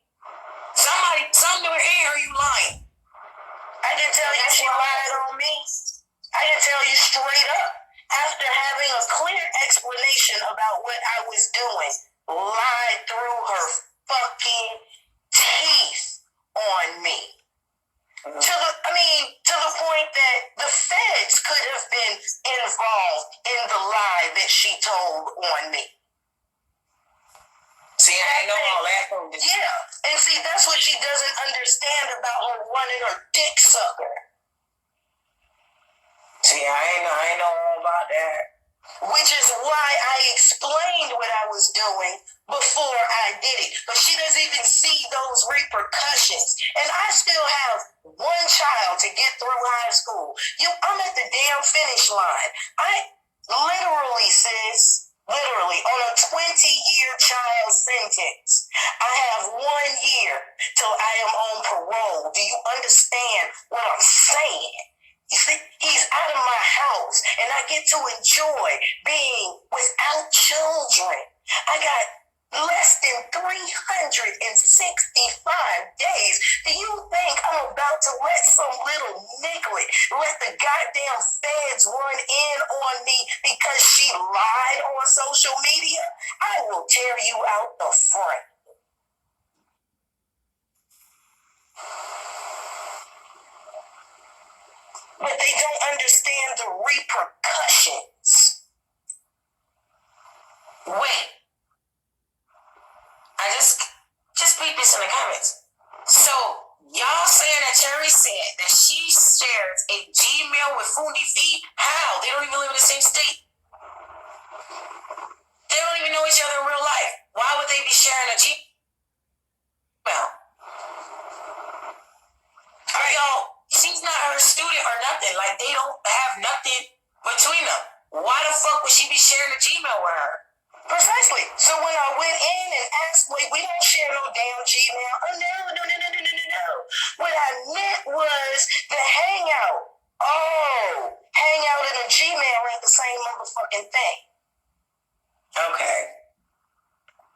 Somewhere in here you lying. I can tell you she lied on me. I can tell you straight up. After having a clear explanation about what I was doing, lied through her fucking teeth on me. To the point that the feds could have been involved in the lie that she told on me. See, I know all that from this. Yeah, and see, that's what she doesn't understand about her running her dick sucker. See, I know all about that. Which is why I explained what I was doing before I did it. But she doesn't even see those repercussions. And I still have one child to get through high school. I'm at the damn finish line. I literally, sis, on a 20-year child sentence. I have 1 year till I am on parole. Do you understand what I'm saying? You see, he's out of my house, and I get to enjoy being without children. I got less than 365 days. Do you think I'm about to let some little niglet let the goddamn feds run in on me because she lied on social media? I will tear you out the front. But they don't understand the repercussions. Wait, in the comments. So y'all saying that Cherry said that she shares a Gmail with Fundi Feed? How? They don't even live in the same state. They don't even know each other in real life. Why would they be sharing a Gmail? Are y'all? She's not her student or nothing. Like, they don't have nothing between them. Why the fuck would she be sharing a Gmail with her? Precisely. So when I went in and asked, wait, we don't share no damn Gmail. Oh, no. What I meant was the hangout. Oh, hangout in a Gmail ain't the same motherfucking thing. Okay.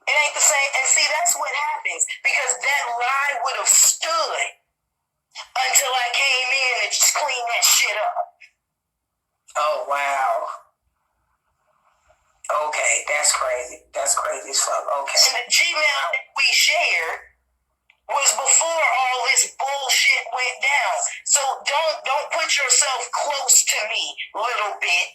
It ain't the same. And see, that's what happens. Because that lie would have stood until I came in and just cleaned that shit up. Oh, wow. Okay, that's crazy. That's crazy as fuck. Okay. And the Gmail that we shared was before all this bullshit went down. So don't put yourself close to me, little bit.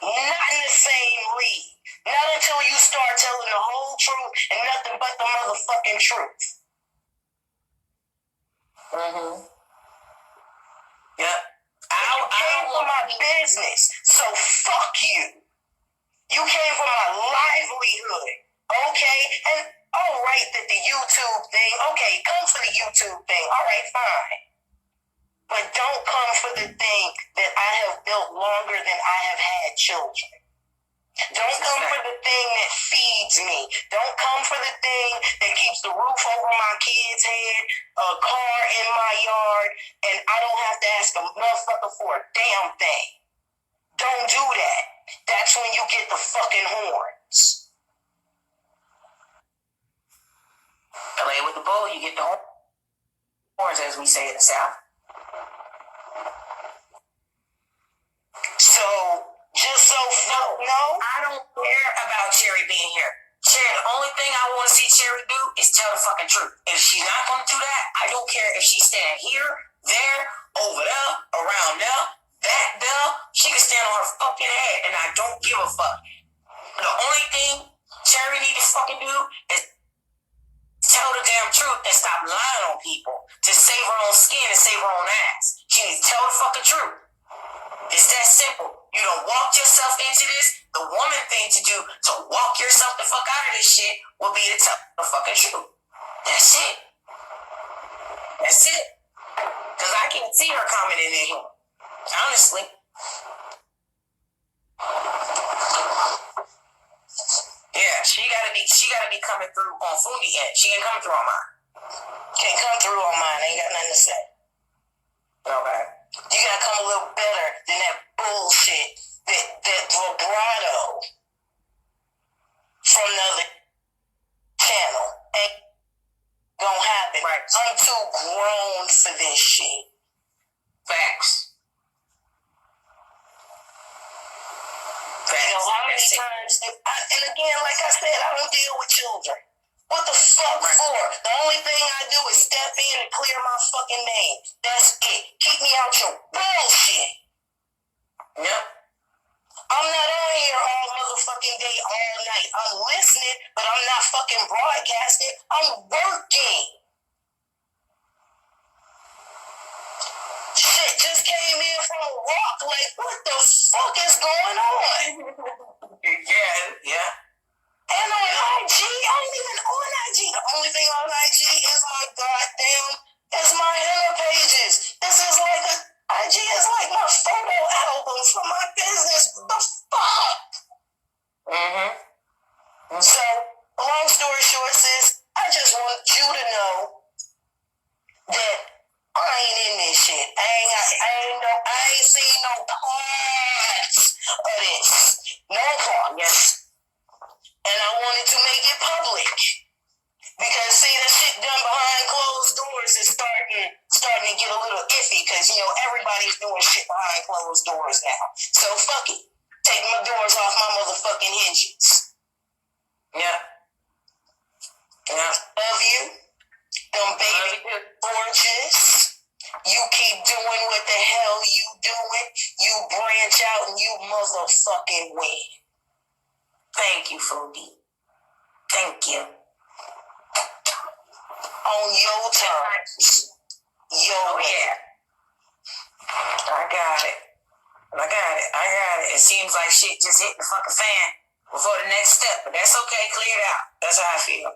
Not in the same league. Not until you start telling the whole truth and nothing but the motherfucking truth. Mm-hmm. Yep. You came for my business, so fuck you. You came for my livelihood, okay? And alright that the YouTube thing, okay, come for the YouTube thing, alright, fine. But don't come for the thing that I have built longer than I have had children. Don't come for the thing that feeds me. Don't come for the thing that keeps the roof over my kid's head, a car in my yard, and I don't have to ask a motherfucker for a damn thing. Don't do that. That's when you get the fucking horns. Play with the bull, you get the horns, as we say in the South. So, just so no, I don't care about Cherry being here. Cherry, the only thing I want to see Cherry do is tell the fucking truth. If she's not going to do that, I don't care if she's standing here, there, over there, around there, that there. She can stand on her fucking head, and I don't give a fuck. The only thing Cherry need to fucking do is tell the damn truth and stop lying on people to save her own skin and save her own ass. She needs to tell the fucking truth. It's that simple. You don't walk yourself into this. The woman thing to do to walk yourself the fuck out of this shit will be to tell the fucking truth. That's it. That's it. Because I can't see her commenting in here. Honestly. Yeah, she gotta be coming through on Fundi end. She ain't coming through on mine. can't come through on mine. I ain't got nothing to say. Okay. You gotta come a little better than that bullshit, that vibrato from the other channel. Ain't gonna happen. Right. I'm too grown for this shit. Facts. You know how many times, and again, like I said, I don't deal with children. What the fuck for? The only thing I do is step in and clear my fucking name. That's it. Keep me out your bullshit. Yep. I'm not on here all motherfucking day, all night. I'm listening, but I'm not fucking broadcasting. I'm working. Shit just came in from a walk. Like, what the fuck is going on? Yeah. And on IG, I ain't even on IG. The only thing on IG is my goddamn, is my henna pages. This is like IG is like my photo album for my business. What the fuck? So, long story short, sis, I just want you to know that I ain't in this shit. I ain't seen no parts of this. No part. Yes. And I wanted to make it public. Because, see, the shit done behind closed doors is starting to get a little iffy. Because, you know, everybody's doing shit behind closed doors now. So, fuck it. Take my doors off my motherfucking hinges. Yeah. Love you. Them baby gorgeous. You keep doing what the hell you doing. You branch out and you motherfucking win. Thank you, Foodie. Thank you. On your terms. Yeah. I got it. It seems like shit just hit the fucking fan before the next step, but that's okay. Clear it out. That's how I feel.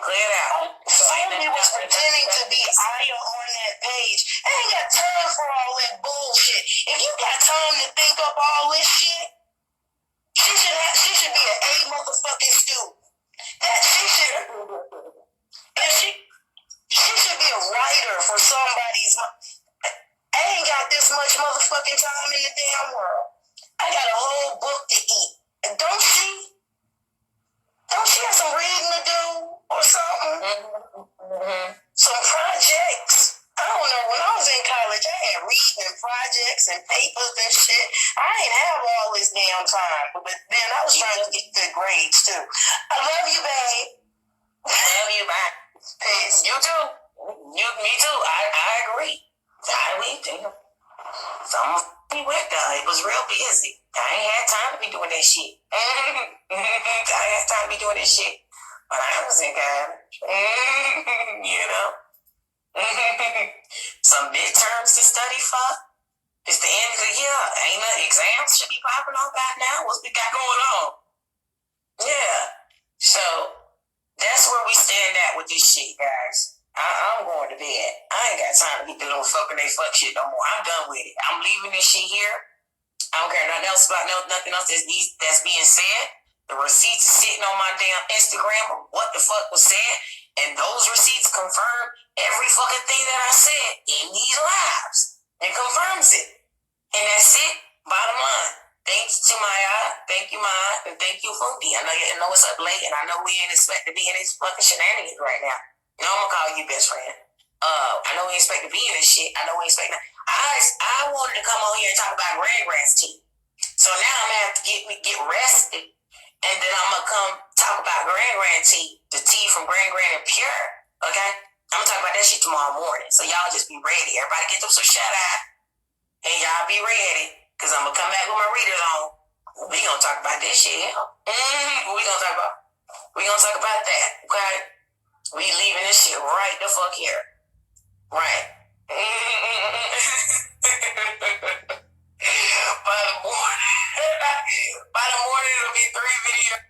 Clear it out. Foodie was pretending to be Aya on that page. I ain't got time for all that bullshit. If you got time to think up all this shit, she should be an A motherfucking student. She should be a writer for somebody's. I ain't got this much motherfucking time in the damn world. I got a whole book to eat. And don't she have some reading to do or something? Mm-hmm. Some projects. I don't know. When I was in college, I had reading and projects and papers and shit. I ain't have all this damn time. But then I was trying to get good grades too. I love you, babe. Love you, bye. Peace. You too. Me too. I agree. Damn. Something went down. It was real busy. I ain't had time to be doing that shit. I ain't had time to be doing this shit. But I was in college. You know. Some midterms to study for. It's the end of the year. Ain't no exams should be popping off by now. What's we got going on? Yeah. So that's where we stand at with this shit, guys. I'm going to bed. I ain't got time to get the little fucking fuck shit no more. I'm done with it. I'm leaving this shit here. I don't care nothing else about nothing else that's being said. The receipts are sitting on my damn Instagram of what the fuck was said. And those receipts confirm every fucking thing that I said in these lives. It confirms it. And that's it. Bottom line. Thanks to Maya. Thank you, Maya. And thank you, Foodie. I know it's up late and I know we ain't expect to be in these fucking shenanigans right now. You know, I'm gonna call you best friend. I know we expect to be in this shit. I know we expect that. I wanted to come on here and talk about Grand's tea. So now I'm gonna have to get rested. And then I'm gonna come talk about Grand tea. The tea from Grand and Pure. Okay? I'm gonna talk about that shit tomorrow morning. So y'all just be ready. Everybody get them some shout out. And y'all be ready. Cause I'm gonna come back with my readers on. We gonna talk about this shit. We gonna talk about that. Okay? We leaving this shit right the fuck here. Right. By the morning it'll be 3 videos.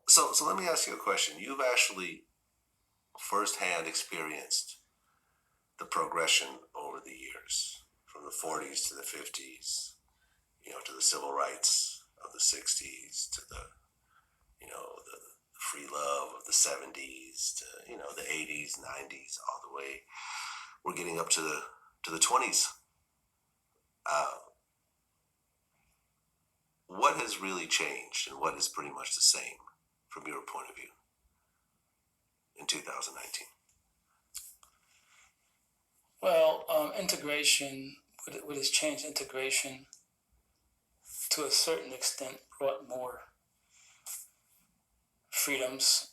So let me ask you a question. You've actually firsthand experienced the progression over the years, from the 40s to the 50s, to the civil rights of the 60s, to the free love of the 70s, to the 80s, 90s, all the way. We're getting up to the 20s. What has really changed, and what is pretty much the same from your point of view in 2019? Well, integration, what has changed, integration to a certain extent brought more freedoms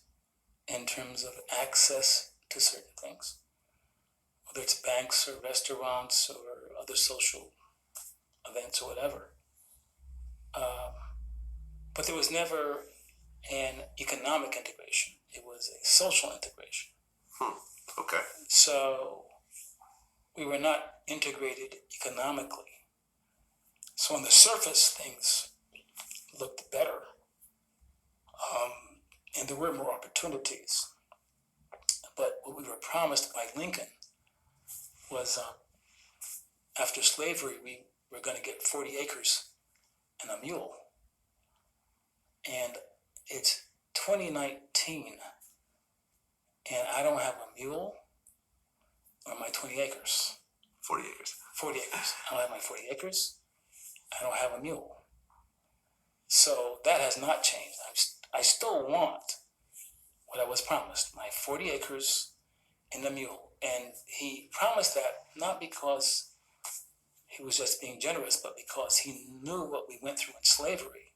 in terms of access to certain things, whether it's banks or restaurants or other social events or whatever. But there was never an economic integration. It was a social integration. Okay. So we were not integrated economically. So on the surface, things looked better. And there were more opportunities. But what we were promised by Lincoln was after slavery, we were going to get 40 acres and a mule. And it's 2019, and I don't have a mule or my 20 acres. 40 acres. 40 acres. I don't have my 40 acres. I don't have a mule. So that has not changed. I still want what I was promised, my 40 acres and a mule. And he promised that not because he was just being generous, but because he knew what we went through in slavery.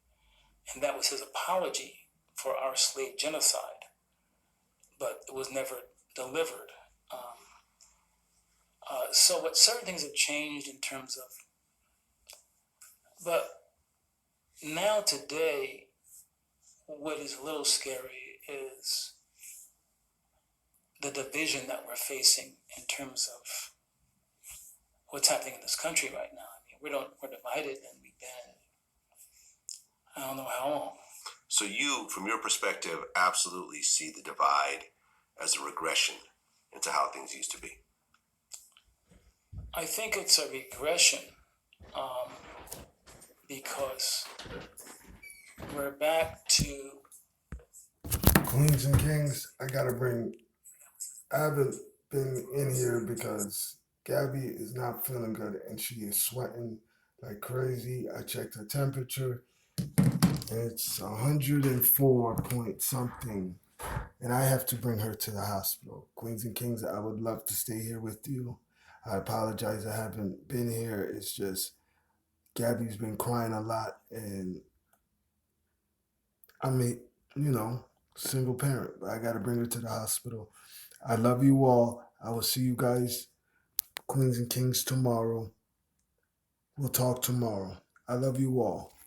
And that was his apology for our slave genocide. But it was never delivered. So what certain things have changed in terms of, but now today, what is a little scary is the division that we're facing in terms of what's happening in this country right now. I mean, we're divided, and we've been, I don't know how long. So you, from your perspective, absolutely see the divide as a regression into how things used to be. I think it's a regression because we're back to Queens and Kings, I haven't been in here because Gabby is not feeling good and she is sweating like crazy. I checked her temperature. It's 104 point something. And I have to bring her to the hospital. Queens and Kings, I would love to stay here with you. I apologize I haven't been here. It's just Gabby's been crying a lot and I'm single parent, but I got to bring her to the hospital. I love you all. I will see you guys, Queens and Kings, tomorrow. We'll talk tomorrow. I love you all.